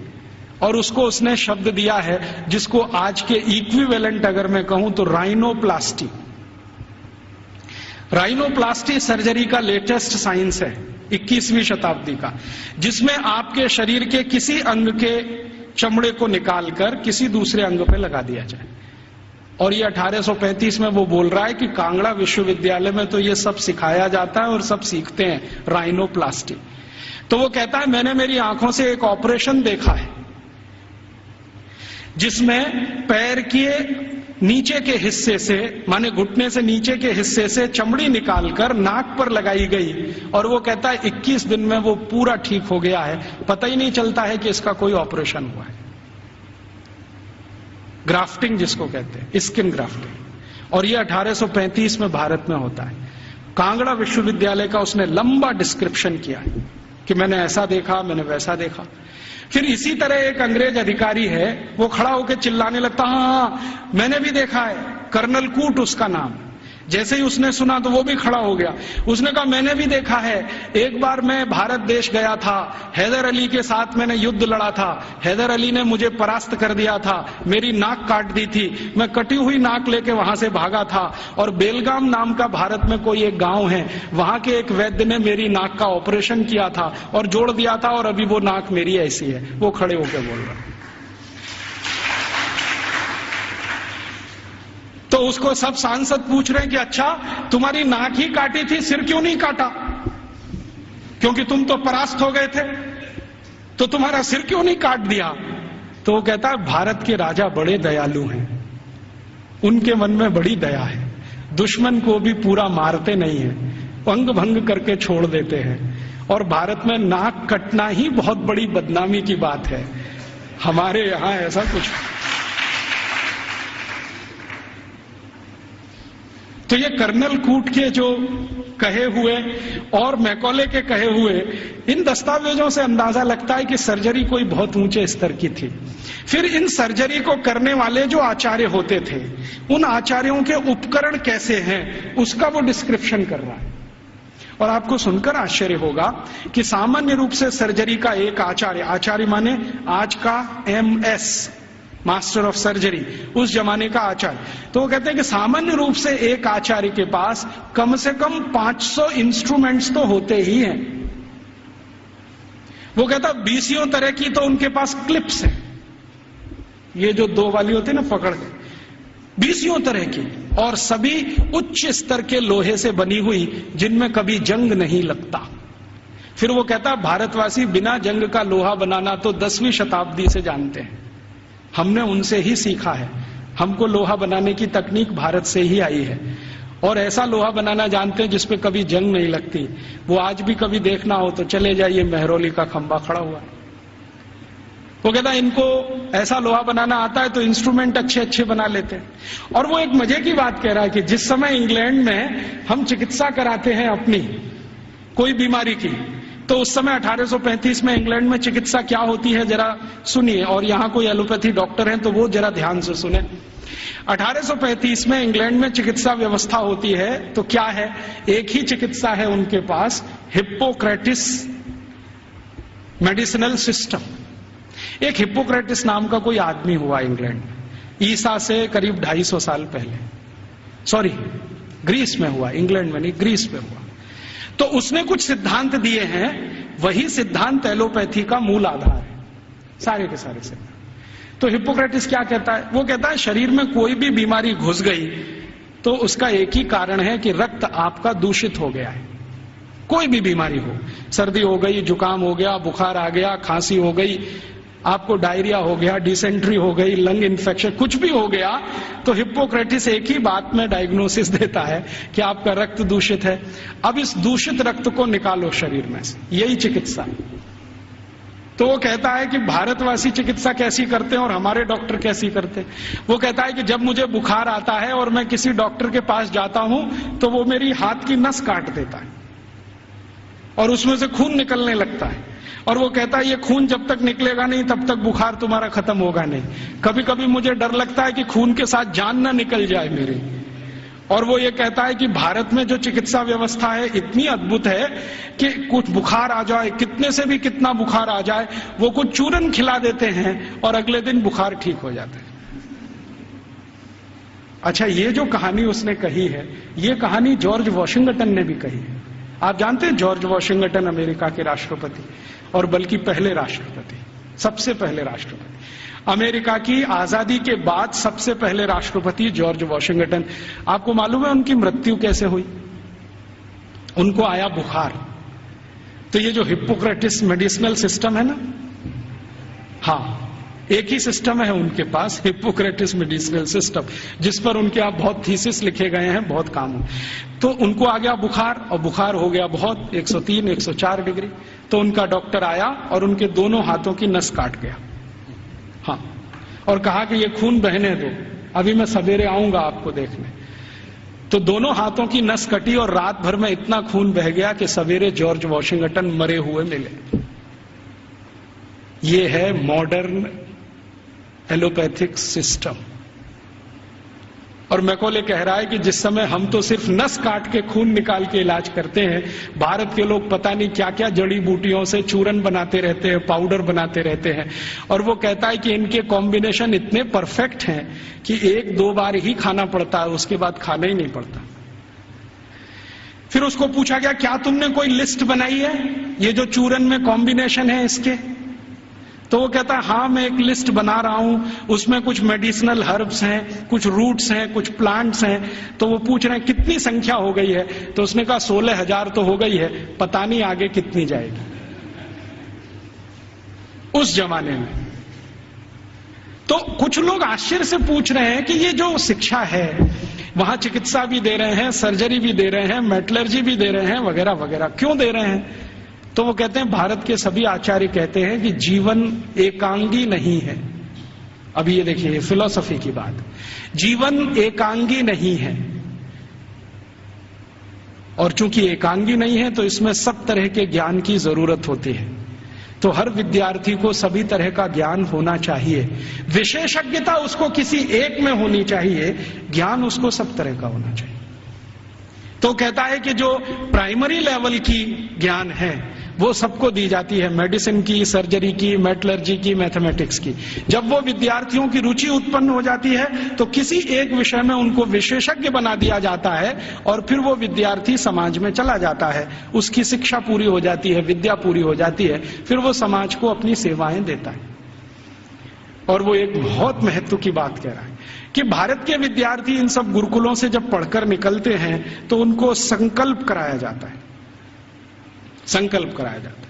[SPEAKER 1] और उसको उसने शब्द दिया है जिसको आज के इक्विवेलेंट अगर मैं कहूं तो राइनोप्लास्टी। राइनोप्लास्टी सर्जरी का लेटेस्ट साइंस है 21वीं शताब्दी का, जिसमें आपके शरीर के किसी अंग के चमड़े को निकालकर किसी दूसरे अंग पे लगा दिया जाए। और ये 1835 में वो बोल रहा है कि कांगड़ा विश्वविद्यालय में तो ये सब सिखाया जाता है और सब सीखते हैं राइनोप्लास्टी। तो वो कहता है मैंने मेरी आंखों से एक ऑपरेशन देखा है जिसमें पैर के नीचे के हिस्से से माने घुटने से नीचे के हिस्से से चमड़ी निकालकर नाक पर लगाई गई, और वो कहता है 21 दिन में वो पूरा ठीक हो गया है, पता ही नहीं चलता है कि इसका कोई ऑपरेशन हुआ है। ग्राफ्टिंग जिसको कहते हैं, स्किन ग्राफ्टिंग। और ये 1835 में भारत में होता है। कांगड़ा विश्वविद्यालय का उसने लंबा डिस्क्रिप्शन किया है कि मैंने ऐसा देखा, मैंने वैसा देखा। फिर इसी तरह एक अंग्रेज अधिकारी है, वो खड़ा होकर चिल्लाने लगता, हाँ मैंने भी देखा है, कर्नल कूट उसका नाम। जैसे ही उसने सुना तो वो भी खड़ा हो गया, उसने कहा मैंने भी देखा है, एक बार मैं भारत देश गया था, हैदर अली के साथ मैंने युद्ध लड़ा था, हैदर अली ने मुझे परास्त कर दिया था, मेरी नाक काट दी थी, मैं कटी हुई नाक लेके वहां से भागा था, और बेलगाम नाम का भारत में कोई एक गांव है, वहां के एक वैद्य ने मेरी नाक का ऑपरेशन किया था और जोड़ दिया था, और अभी वो नाक मेरी ऐसी है। वो खड़े होकर बोल रहा। तो उसको सब सांसद पूछ रहे हैं कि अच्छा तुम्हारी नाक ही काटी थी, सिर क्यों नहीं काटा? क्योंकि तुम तो परास्त हो गए थे, तो तुम्हारा सिर क्यों नहीं काट दिया? तो वो कहता है भारत के राजा बड़े दयालु हैं, उनके मन में बड़ी दया है, दुश्मन को भी पूरा मारते नहीं है, अंग भंग करके छोड़ देते हैं, और भारत में नाक कटना ही बहुत बड़ी बदनामी की बात है, हमारे यहां ऐसा कुछ। तो ये कर्नल कूट के जो कहे हुए और मैकॉले के कहे हुए इन दस्तावेजों से अंदाजा लगता है कि सर्जरी कोई बहुत ऊंचे स्तर की थी। फिर इन सर्जरी को करने वाले जो आचार्य होते थे, उन आचार्यों के उपकरण कैसे हैं, उसका वो डिस्क्रिप्शन कर रहा है। और आपको सुनकर आश्चर्य होगा कि सामान्य रूप से सर्जरी का एक आचार्य माने आज का MS मास्टर ऑफ सर्जरी, उस जमाने का आचार्य, तो वो कहते हैं कि सामान्य रूप से एक आचार्य के पास कम से कम 500 इंस्ट्रूमेंट्स तो होते ही हैं। वो कहता 20 तरह की तो उनके पास क्लिप्स है, ये जो 2 वाली होती है ना पकड़ के, 20 तरह की, और सभी उच्च स्तर के लोहे से बनी हुई, जिनमें कभी जंग नहीं लगता। फिर वो कहता भारतवासी बिना जंग का लोहा बनाना तो 10वीं शताब्दी से जानते हैं, हमने उनसे ही सीखा है, हमको लोहा बनाने की तकनीक भारत से ही आई है, और ऐसा लोहा बनाना जानते हैं जिसपे कभी जंग नहीं लगती। वो आज भी कभी देखना हो तो चले जाइए, मेहरौली का खंबा खड़ा हुआ है। वो कहता इनको ऐसा लोहा बनाना आता है तो इंस्ट्रूमेंट अच्छे अच्छे बना लेते हैं। और वो एक मजे की बात कह रहा है कि जिस समय इंग्लैंड में हम चिकित्सा कराते हैं अपनी कोई बीमारी की, तो उस समय 1835 में इंग्लैंड में चिकित्सा क्या होती है जरा सुनिए, और यहां कोई एलोपैथी डॉक्टर हैं तो वो जरा ध्यान से सुने। 1835 में इंग्लैंड में चिकित्सा व्यवस्था होती है तो क्या है, एक ही चिकित्सा है उनके पास, हिप्पोक्रेटिस मेडिसिनल सिस्टम। एक हिप्पोक्रेटिस नाम का कोई आदमी हुआ इंग्लैंड में, ईसा से करीब 250 साल पहले, सॉरी ग्रीस में हुआ, इंग्लैंड में नहीं, ग्रीस में हुआ। तो उसने कुछ सिद्धांत दिए हैं, वही सिद्धांत एलोपैथी का मूल आधार है, सारे के सारे सिद्धांत। तो हिप्पोक्रेटिस क्या कहता है, वो कहता है शरीर में कोई भी बीमारी घुस गई तो उसका एक ही कारण है कि रक्त आपका दूषित हो गया है। कोई भी बीमारी हो, सर्दी हो गई, जुकाम हो गया, बुखार आ गया, खांसी हो गई, आपको डायरिया हो गया, डिसेंट्री हो गई, लंग इन्फेक्शन, कुछ भी हो गया, तो हिप्पोक्रेटिस एक ही बात में डायग्नोसिस देता है कि आपका रक्त दूषित है। अब इस दूषित रक्त को निकालो शरीर में से, यही चिकित्सा। तो वो कहता है कि भारतवासी चिकित्सा कैसी करते हैं और हमारे डॉक्टर कैसी करते हैं। वो कहता है कि जब मुझे बुखार आता है और मैं किसी डॉक्टर के पास जाता हूं तो वो मेरी हाथ की नस काट देता है और उसमें से खून निकलने लगता है, और वो कहता है ये खून जब तक निकलेगा नहीं तब तक बुखार तुम्हारा खत्म होगा नहीं। कभी कभी मुझे डर लगता है कि खून के साथ जान ना निकल जाए मेरी। और वो ये कहता है कि भारत में जो चिकित्सा व्यवस्था है इतनी अद्भुत है कि कुछ बुखार आ जाए, कितने से भी कितना बुखार आ जाए, वो कुछ चूरन खिला देते हैं और अगले दिन बुखार ठीक हो जाता है। अच्छा, ये जो कहानी उसने कही है, ये कहानी जॉर्ज वॉशिंगटन ने भी कही है। आप जानते हैं जॉर्ज वॉशिंगटन अमेरिका के राष्ट्रपति, और बल्कि पहले राष्ट्रपति, सबसे पहले राष्ट्रपति। अमेरिका की आजादी के बाद सबसे पहले राष्ट्रपति जॉर्ज वॉशिंगटन। आपको मालूम है उनकी मृत्यु कैसे हुई? उनको आया बुखार। तो ये जो हिप्पोक्रेटिस मेडिसिनल सिस्टम है ना, हाँ, एक ही सिस्टम है उनके पास, हिप्पोक्रेटिस मेडिसिनल सिस्टम, जिस पर उनके आप बहुत थीसिस लिखे गए हैं, बहुत काम हो। तो उनको आ गया बुखार, और बुखार हो गया बहुत, 103 104 डिग्री। तो उनका डॉक्टर आया और उनके दोनों हाथों की नस काट गया, हाँ, और कहा कि ये खून बहने दो, अभी मैं सवेरे आऊंगा आपको देखने। तो दोनों हाथों की नस कटी और रात भर में इतना खून बह गया कि सवेरे जॉर्ज वॉशिंगटन मरे हुए मिले। ये है मॉडर्न एलोपैथिक सिस्टम। और मैकॉले कह रहा है कि जिस समय हम तो सिर्फ नस काट के खून निकाल के इलाज करते हैं, भारत के लोग पता नहीं क्या क्या जड़ी बूटियों से चूरन बनाते रहते हैं, पाउडर बनाते रहते हैं। और वो कहता है कि इनके कॉम्बिनेशन इतने परफेक्ट हैं कि 1-2 बार ही खाना पड़ता है, उसके बाद खाना ही नहीं पड़ता। फिर उसको पूछा गया, क्या तुमने कोई लिस्ट बनाई है ये जो चूरन में कॉम्बिनेशन है इसके? तो वो कहता है हाँ, मैं एक लिस्ट बना रहा हूं, उसमें कुछ मेडिसिनल हर्ब्स हैं, कुछ रूट्स हैं, कुछ प्लांट्स हैं। तो वो पूछ रहे हैं कितनी संख्या हो गई है? तो उसने कहा 16,000 तो हो गई है, पता नहीं आगे कितनी जाएगी। उस जमाने में तो कुछ लोग आश्चर्य से पूछ रहे हैं कि ये जो शिक्षा है, वहां चिकित्सा भी दे रहे हैं, सर्जरी भी दे रहे हैं, मेटलर्जी भी दे रहे हैं, वगैरह वगैरह, क्यों दे रहे हैं? तो वो कहते हैं, भारत के सभी आचार्य कहते हैं कि जीवन एकांगी नहीं है। अभी ये देखिए, फिलॉसफी की बात, जीवन एकांगी नहीं है, और चूंकि एकांगी नहीं है तो इसमें सब तरह के ज्ञान की जरूरत होती है। तो हर विद्यार्थी को सभी तरह का ज्ञान होना चाहिए, विशेषज्ञता उसको किसी एक में होनी चाहिए, ज्ञान उसको सब तरह का होना चाहिए। तो कहता है कि जो प्राइमरी लेवल की ज्ञान है वो सबको दी जाती है, मेडिसिन की, सर्जरी की, मेटलर्जी की, मैथमेटिक्स की। जब वो विद्यार्थियों की रुचि उत्पन्न हो जाती है तो किसी एक विषय में उनको विशेषज्ञ बना दिया जाता है, और फिर वो विद्यार्थी समाज में चला जाता है, उसकी शिक्षा पूरी हो जाती है, विद्या पूरी हो जाती है, फिर वो समाज को अपनी सेवाएं देता है। और वो एक बहुत महत्व की बात कह रहा है कि भारत के विद्यार्थी इन सब गुरुकुलों से जब पढ़कर निकलते हैं तो उनको संकल्प कराया जाता है, संकल्प कराया जाता है।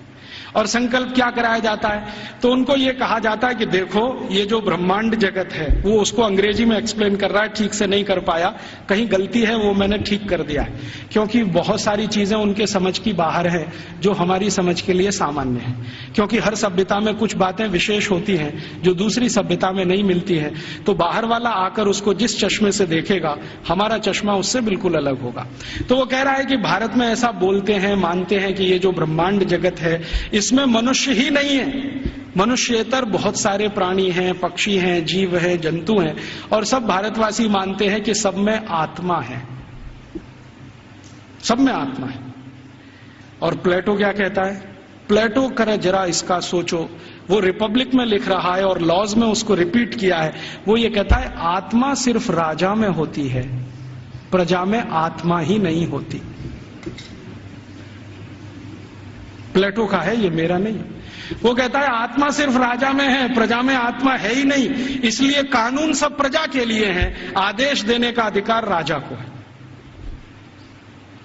[SPEAKER 1] और संकल्प क्या कराया जाता है? तो उनको ये कहा जाता है कि देखो, ये जो ब्रह्मांड जगत है, वो उसको अंग्रेजी में एक्सप्लेन कर रहा है, ठीक से नहीं कर पाया, कहीं गलती है वो मैंने ठीक कर दिया है, क्योंकि बहुत सारी चीजें उनके समझ की बाहर है जो हमारी समझ के लिए सामान्य है। क्योंकि हर सभ्यता में कुछ बातें विशेष होती हैं जो दूसरी सभ्यता में नहीं मिलती है, तो बाहर वाला आकर उसको जिस चश्मे से देखेगा, हमारा चश्मा उससे बिल्कुल अलग होगा। तो वो कह रहा है कि भारत में ऐसा बोलते हैं, मानते हैं कि ये जो ब्रह्मांड जगत है इसमें मनुष्य ही नहीं है, मनुष्येतर बहुत सारे प्राणी हैं, पक्षी हैं, जीव हैं, जंतु हैं, और सब भारतवासी मानते हैं कि सब में आत्मा है, सब में आत्मा है। और प्लेटो क्या कहता है? प्लेटो करे जरा इसका सोचो, वो रिपब्लिक में लिख रहा है और लॉज में उसको रिपीट किया है। वो ये कहता है आत्मा सिर्फ राजा में होती है, प्रजा में आत्मा ही नहीं होती। प्लेटो का है, ये मेरा नहीं। वो कहता है आत्मा सिर्फ राजा में है, प्रजा में आत्मा है ही नहीं, इसलिए कानून सब प्रजा के लिए है, आदेश देने का अधिकार राजा को है।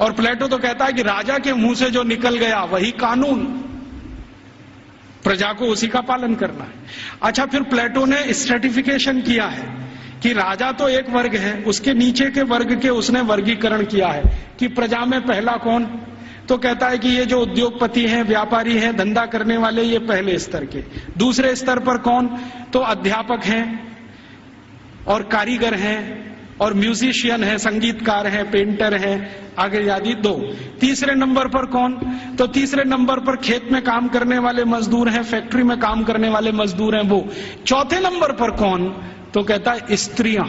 [SPEAKER 1] और प्लेटो तो कहता है कि राजा के मुंह से जो निकल गया वही कानून, प्रजा को उसी का पालन करना है। अच्छा, फिर प्लेटो ने स्ट्रेटिफिकेशन किया है कि राजा तो एक वर्ग है, उसके नीचे के वर्ग के उसने वर्गीकरण किया है कि प्रजा में पहला कौन, तो कहता है कि ये जो उद्योगपति हैं, व्यापारी हैं, धंधा करने वाले, ये पहले स्तर के। दूसरे स्तर पर कौन, तो अध्यापक हैं और कारीगर हैं और म्यूजिशियन है, संगीतकार है, पेंटर है, आगे आदि 2। तीसरे नंबर पर कौन, तो तीसरे नंबर पर खेत में काम करने वाले मजदूर हैं, फैक्ट्री में काम करने वाले मजदूर हैं वो। चौथे नंबर पर कौन, तो कहता है स्त्रियां,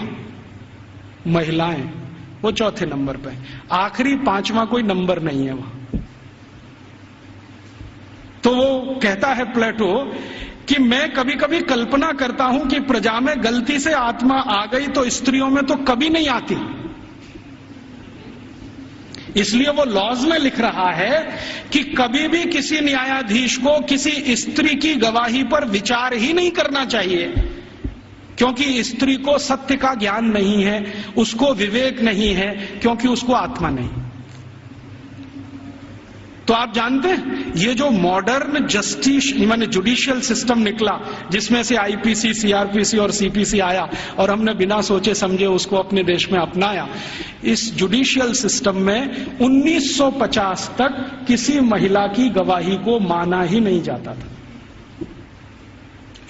[SPEAKER 1] महिलाएं, वो चौथे नंबर पर। आखिरी 5वां कोई नंबर नहीं है वहां। तो वो कहता है प्लेटो कि मैं कभी कभी कल्पना करता हूं कि प्रजा में गलती से आत्मा आ गई तो स्त्रियों में तो कभी नहीं आती, इसलिए वो लॉज में लिख रहा है कि कभी भी किसी न्यायाधीश को किसी स्त्री की गवाही पर विचार ही नहीं करना चाहिए, क्योंकि स्त्री को सत्य का ज्ञान नहीं है, उसको विवेक नहीं है, क्योंकि उसको आत्मा नहीं। तो आप जानते हैं ये जो मॉडर्न जस्टिस माने जुडिशियल सिस्टम निकला, जिसमें से आईपीसी, सीआरपीसी और सीपीसी आया और हमने बिना सोचे समझे उसको अपने देश में अपनाया, इस जुडिशियल सिस्टम में 1950 तक किसी महिला की गवाही को माना ही नहीं जाता था।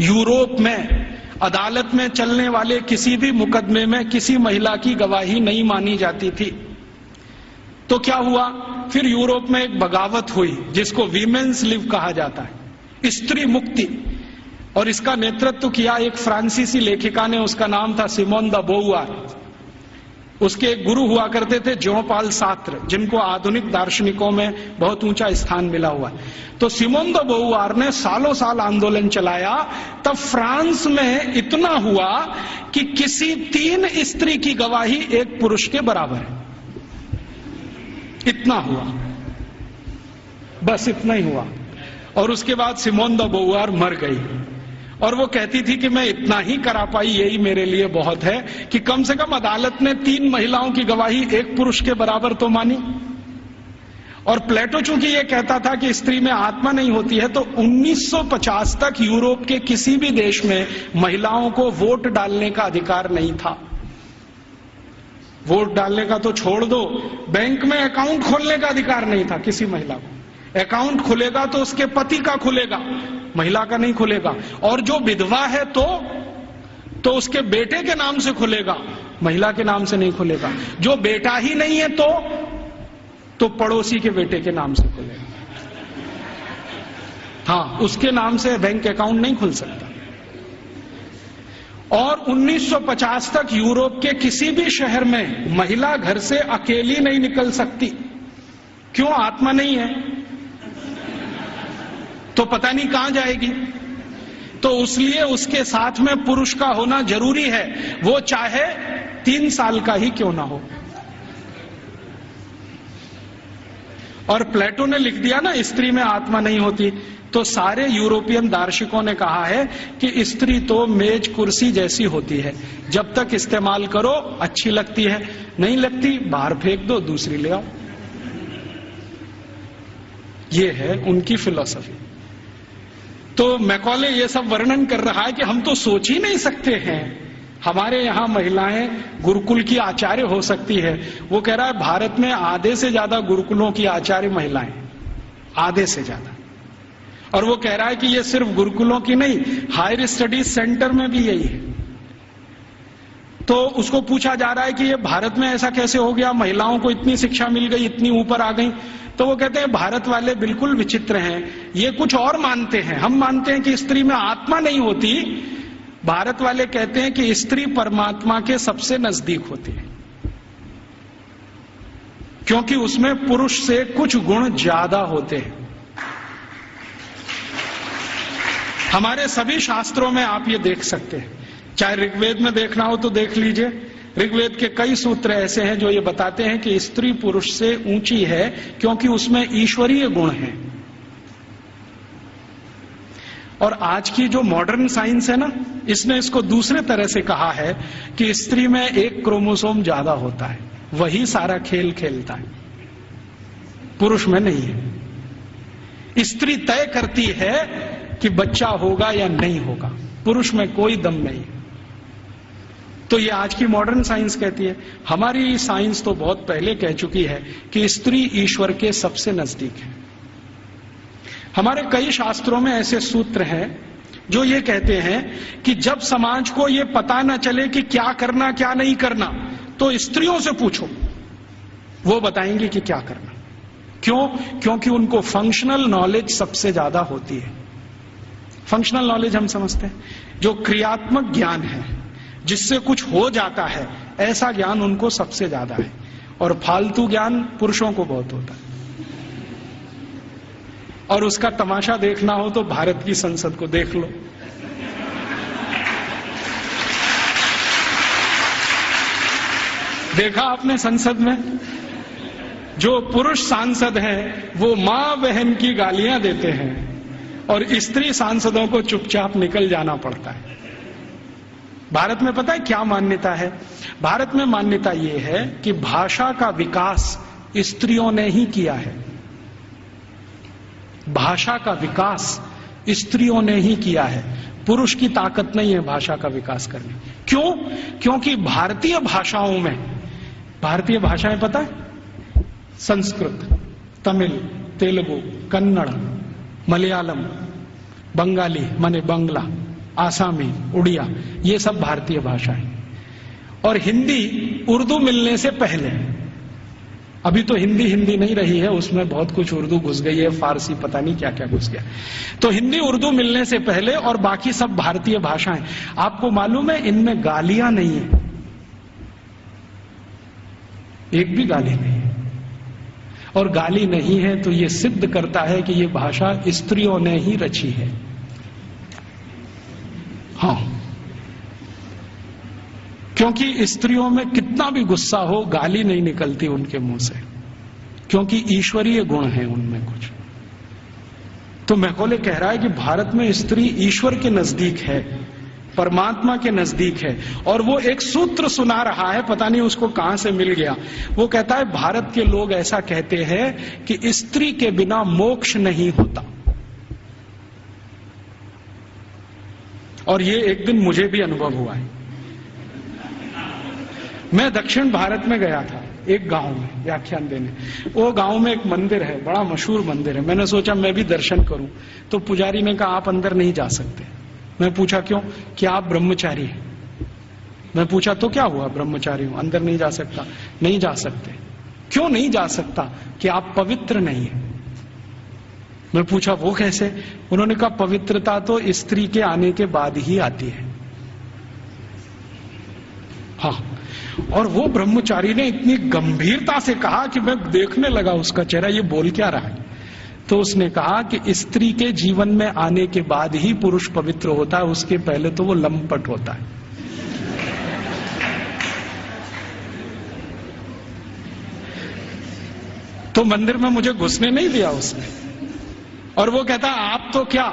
[SPEAKER 1] यूरोप में अदालत में चलने वाले किसी भी मुकदमे में किसी महिला की गवाही नहीं मानी जाती थी। तो क्या हुआ, फिर यूरोप में एक बगावत हुई जिसको वीमेन्स लिव कहा जाता है, स्त्री मुक्ति, और इसका नेतृत्व किया एक फ्रांसीसी लेखिका ने, उसका नाम था सिमोन द बोउआर। उसके एक गुरु हुआ करते थे जॉन पॉल सार्त्र, जिनको आधुनिक दार्शनिकों में बहुत ऊंचा स्थान मिला हुआ है। तो सिमोन द बोउआर ने सालों साल आंदोलन चलाया, तब फ्रांस में इतना हुआ कि किसी 3 स्त्री की गवाही एक पुरुष के बराबर है। इतना हुआ, बस इतना ही हुआ। और उसके बाद सिमोन द बोउआर मर गई और वो कहती थी कि मैं इतना ही करा पाई, यही मेरे लिए बहुत है कि कम से कम अदालत ने 3 महिलाओं की गवाही एक पुरुष के बराबर तो मानी। और प्लेटो चूंकि ये कहता था कि स्त्री में आत्मा नहीं होती है, तो 1950 तक यूरोप के किसी भी देश में महिलाओं को वोट डालने का अधिकार नहीं था। वोट डालने का तो छोड़ दो, बैंक में अकाउंट खोलने का अधिकार नहीं था किसी महिला को। अकाउंट खुलेगा तो उसके पति का खुलेगा, महिला का नहीं खुलेगा। और जो विधवा है तो उसके बेटे के नाम से खुलेगा, महिला के नाम से नहीं खुलेगा। जो बेटा ही नहीं है तो पड़ोसी के बेटे के नाम से खुलेगा। हाँ, उसके नाम से बैंक अकाउंट नहीं खुल सकता। और 1950 तक यूरोप के किसी भी शहर में महिला घर से अकेली नहीं निकल सकती। क्यों? आत्मा नहीं है तो पता नहीं कहां जाएगी। तो इसलिए उसके साथ में पुरुष का होना जरूरी है, वो चाहे 3 साल का ही क्यों ना हो। और प्लेटो ने लिख दिया ना स्त्री में आत्मा नहीं होती, तो सारे यूरोपियन दार्शनिकों ने कहा है कि स्त्री तो मेज कुर्सी जैसी होती है, जब तक इस्तेमाल करो अच्छी लगती है, नहीं लगती बाहर फेंक दो, दूसरी ले आओ। ये है उनकी फिलॉसफी। तो मैकॉले ये सब वर्णन कर रहा है कि हम तो सोच ही नहीं सकते हैं हमारे यहां महिलाएं गुरुकुल की आचार्य हो सकती है। वो कह रहा है भारत में आधे से ज्यादा गुरुकुलों की आचार्य महिलाएं, आधे से ज्यादा। और वो कह रहा है कि ये सिर्फ गुरुकुलों की नहीं, हायर स्टडीज सेंटर में भी यही है। तो उसको पूछा जा रहा है कि ये भारत में ऐसा कैसे हो गया, महिलाओं को इतनी शिक्षा मिल गई, इतनी ऊपर आ गई। तो वो कहते हैं भारत वाले बिल्कुल विचित्र हैं, ये कुछ और मानते हैं। हम मानते हैं कि स्त्री में आत्मा नहीं होती, भारत वाले कहते हैं कि स्त्री परमात्मा के सबसे नजदीक होती है, क्योंकि उसमें पुरुष से कुछ गुण ज्यादा होते हैं। हमारे सभी शास्त्रों में आप ये देख सकते हैं, चाहे ऋग्वेद में देखना हो तो देख लीजिए। ऋग्वेद के कई सूत्र ऐसे हैं जो ये बताते हैं कि स्त्री पुरुष से ऊंची है, क्योंकि उसमें ईश्वरीय गुण हैं। और आज की जो मॉडर्न साइंस है ना, इसने इसको दूसरे तरह से कहा है कि स्त्री में एक क्रोमोसोम ज्यादा होता है, वही सारा खेल खेलता है, पुरुष में नहीं है। स्त्री तय करती है कि बच्चा होगा या नहीं होगा, पुरुष में कोई दम नहीं। तो ये आज की मॉडर्न साइंस कहती है। हमारी साइंस तो बहुत पहले कह चुकी है कि स्त्री ईश्वर के सबसे नजदीक है। हमारे कई शास्त्रों में ऐसे सूत्र हैं जो ये कहते हैं कि जब समाज को ये पता न चले कि क्या करना क्या नहीं करना, तो स्त्रियों से पूछो, वो बताएंगी कि क्या करना। क्यों? क्योंकि उनको फंक्शनल नॉलेज सबसे ज्यादा होती है। फंक्शनल नॉलेज हम समझते हैं, जो क्रियात्मक ज्ञान है, जिससे कुछ हो जाता है, ऐसा ज्ञान उनको सबसे ज्यादा है। और फालतू ज्ञान पुरुषों को बहुत होता है। और उसका तमाशा देखना हो तो भारत की संसद को देख लो। देखा आपने संसद में जो पुरुष सांसद हैं वो मां बहन की गालियां देते हैं और स्त्री सांसदों को चुपचाप निकल जाना पड़ता है। भारत में पता है क्या मान्यता है? भारत में मान्यता ये है कि भाषा का विकास स्त्रियों ने ही किया है। भाषा का विकास स्त्रियों ने ही किया है, पुरुष की ताकत नहीं है भाषा का विकास करने। क्यों? क्योंकि भारतीय भाषाओं में, भारतीय भाषाएं पता है, संस्कृत, तमिल, तेलुगु, कन्नड़, मलयालम, बंगाली माने बंगला, आसामी, उड़िया, ये सब भारतीय भाषाएं। और हिंदी उर्दू मिलने से पहले, अभी तो हिंदी नहीं रही है, उसमें बहुत कुछ उर्दू घुस गई है, फारसी, पता नहीं क्या क्या घुस गया। तो हिंदी उर्दू मिलने से पहले और बाकी सब भारतीय भाषाएं। आपको मालूम है इनमें गालियां नहीं है, एक भी गाली नहीं है। और गाली नहीं है तो यह सिद्ध करता है कि यह भाषा स्त्रियों ने ही रची है। हाँ, क्योंकि स्त्रियों में कितना भी गुस्सा हो, गाली नहीं निकलती उनके मुंह से, क्योंकि ईश्वरीय गुण है उनमें कुछ। तो मैकॉले कह रहा है कि भारत में स्त्री ईश्वर के नजदीक है, परमात्मा के नजदीक है। और वो एक सूत्र सुना रहा है, पता नहीं उसको कहां से मिल गया। वो कहता है भारत के लोग ऐसा कहते हैं कि स्त्री के बिना मोक्ष नहीं होता। और ये एक दिन मुझे भी अनुभव हुआ है। मैं दक्षिण भारत में गया था, एक गांव में व्याख्यान देने। वो गांव में एक मंदिर है, बड़ा मशहूर मंदिर है। मैंने सोचा मैं भी दर्शन करूं, तो पुजारी ने कहा आप अंदर नहीं जा सकते। मैं पूछा क्यों? कि आप ब्रह्मचारी हैं। मैं पूछा तो क्या हुआ, ब्रह्मचारी हूं, अंदर नहीं जा सकता। नहीं जा सकते। क्यों नहीं जा सकता? कि आप पवित्र नहीं है। मैं पूछा वो कैसे? उन्होंने कहा पवित्रता तो स्त्री के आने के बाद ही आती है। हाँ, और वो ब्रह्मचारी ने इतनी गंभीरता से कहा कि मैं देखने लगा उसका चेहरा, ये बोल क्या रहा है। तो उसने कहा कि स्त्री के जीवन में आने के बाद ही पुरुष पवित्र होता है, उसके पहले तो वो लंपट होता है। तो मंदिर में मुझे घुसने नहीं दिया उसने। और वो कहता आप तो क्या,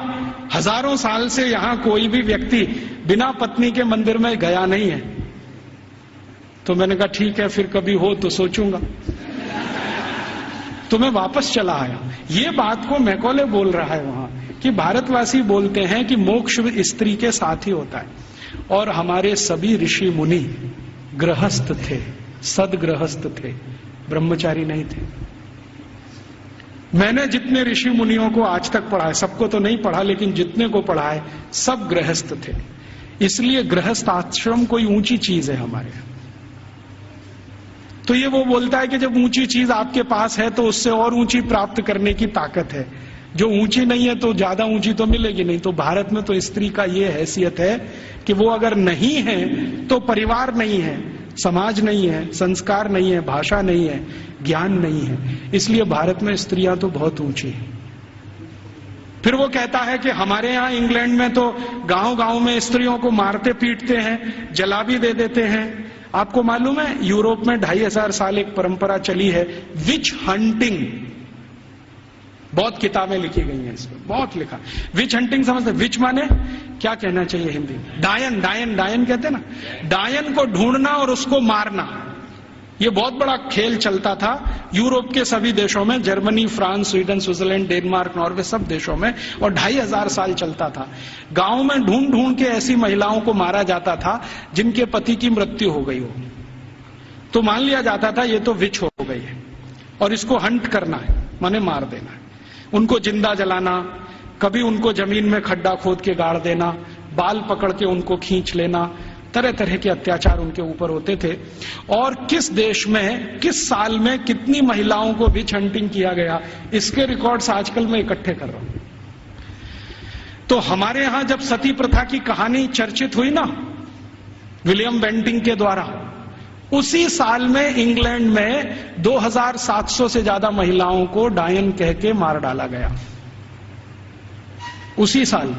[SPEAKER 1] हजारों साल से यहां कोई भी व्यक्ति बिना पत्नी के मंदिर में गया नहीं है। तो मैंने कहा ठीक है, फिर कभी हो तो सोचूंगा। तो मैं वापस चला आया। ये बात को मैकॉले बोल रहा है वहां कि भारतवासी बोलते हैं कि मोक्ष स्त्री के साथ ही होता है। और हमारे सभी ऋषि मुनि गृहस्थ थे, सदगृहस्थ थे, ब्रह्मचारी नहीं थे। मैंने जितने ऋषि मुनियों को आज तक पढ़ा है, सबको तो नहीं पढ़ा, लेकिन जितने को पढ़ा है सब गृहस्थ थे। इसलिए गृहस्थ आश्रम कोई ऊंची चीज है हमारे यहाँ। तो ये वो बोलता है कि जब ऊंची चीज आपके पास है तो उससे और ऊंची प्राप्त करने की ताकत है। जो ऊंची नहीं है तो ज्यादा ऊंची तो मिलेगी नहीं। तो भारत में तो स्त्री का ये हैसियत है कि वो अगर नहीं है तो परिवार नहीं है, समाज नहीं है, संस्कार नहीं है, भाषा नहीं है, ज्ञान नहीं है। इसलिए भारत में स्त्रियां तो बहुत ऊंची हैं। फिर वो कहता है कि हमारे यहाँ इंग्लैंड में तो गांव गांव में स्त्रियों को मारते पीटते हैं, जला भी दे देते हैं। आपको मालूम है यूरोप में 2500 साल एक परंपरा चली है विच हंटिंग। बहुत किताबें लिखी गई हैं इस पर, बहुत लिखा। विच हंटिंग समझते? विच माने क्या कहना चाहिए हिंदी में? डायन, डायन, डायन कहते ना, डायन को ढूंढना और उसको मारना, ये बहुत बड़ा खेल चलता था यूरोप के सभी देशों में, Germany, France, Sweden, Switzerland, Denmark, Norway, सब देशों में, और 2500 साल चलता था। गांव में ढूंढ ढूंढ के ऐसी महिलाओं को मारा जाता था जिनके पति की मृत्यु हो गई हो, तो मान लिया जाता था ये तो विच हो गई है और इसको हंट करना है, माने मार देना है। उनको जिंदा जलाना, कभी उनको जमीन में खड्डा खोद के गाड़ देना, बाल पकड़ के उनको खींच लेना, तरह तरह के अत्याचार उनके ऊपर होते थे। और किस देश में, किस साल में कितनी महिलाओं को विच हंटिंग किया गया, इसके रिकॉर्ड्स आजकल मैं इकट्ठे कर रहा हूं। तो हमारे यहां जब सती प्रथा की कहानी चर्चित हुई ना विलियम बेंटिंक के द्वारा, उसी साल में इंग्लैंड में 2700 से ज्यादा महिलाओं को डायन कह के मार डाला गया, उसी साल।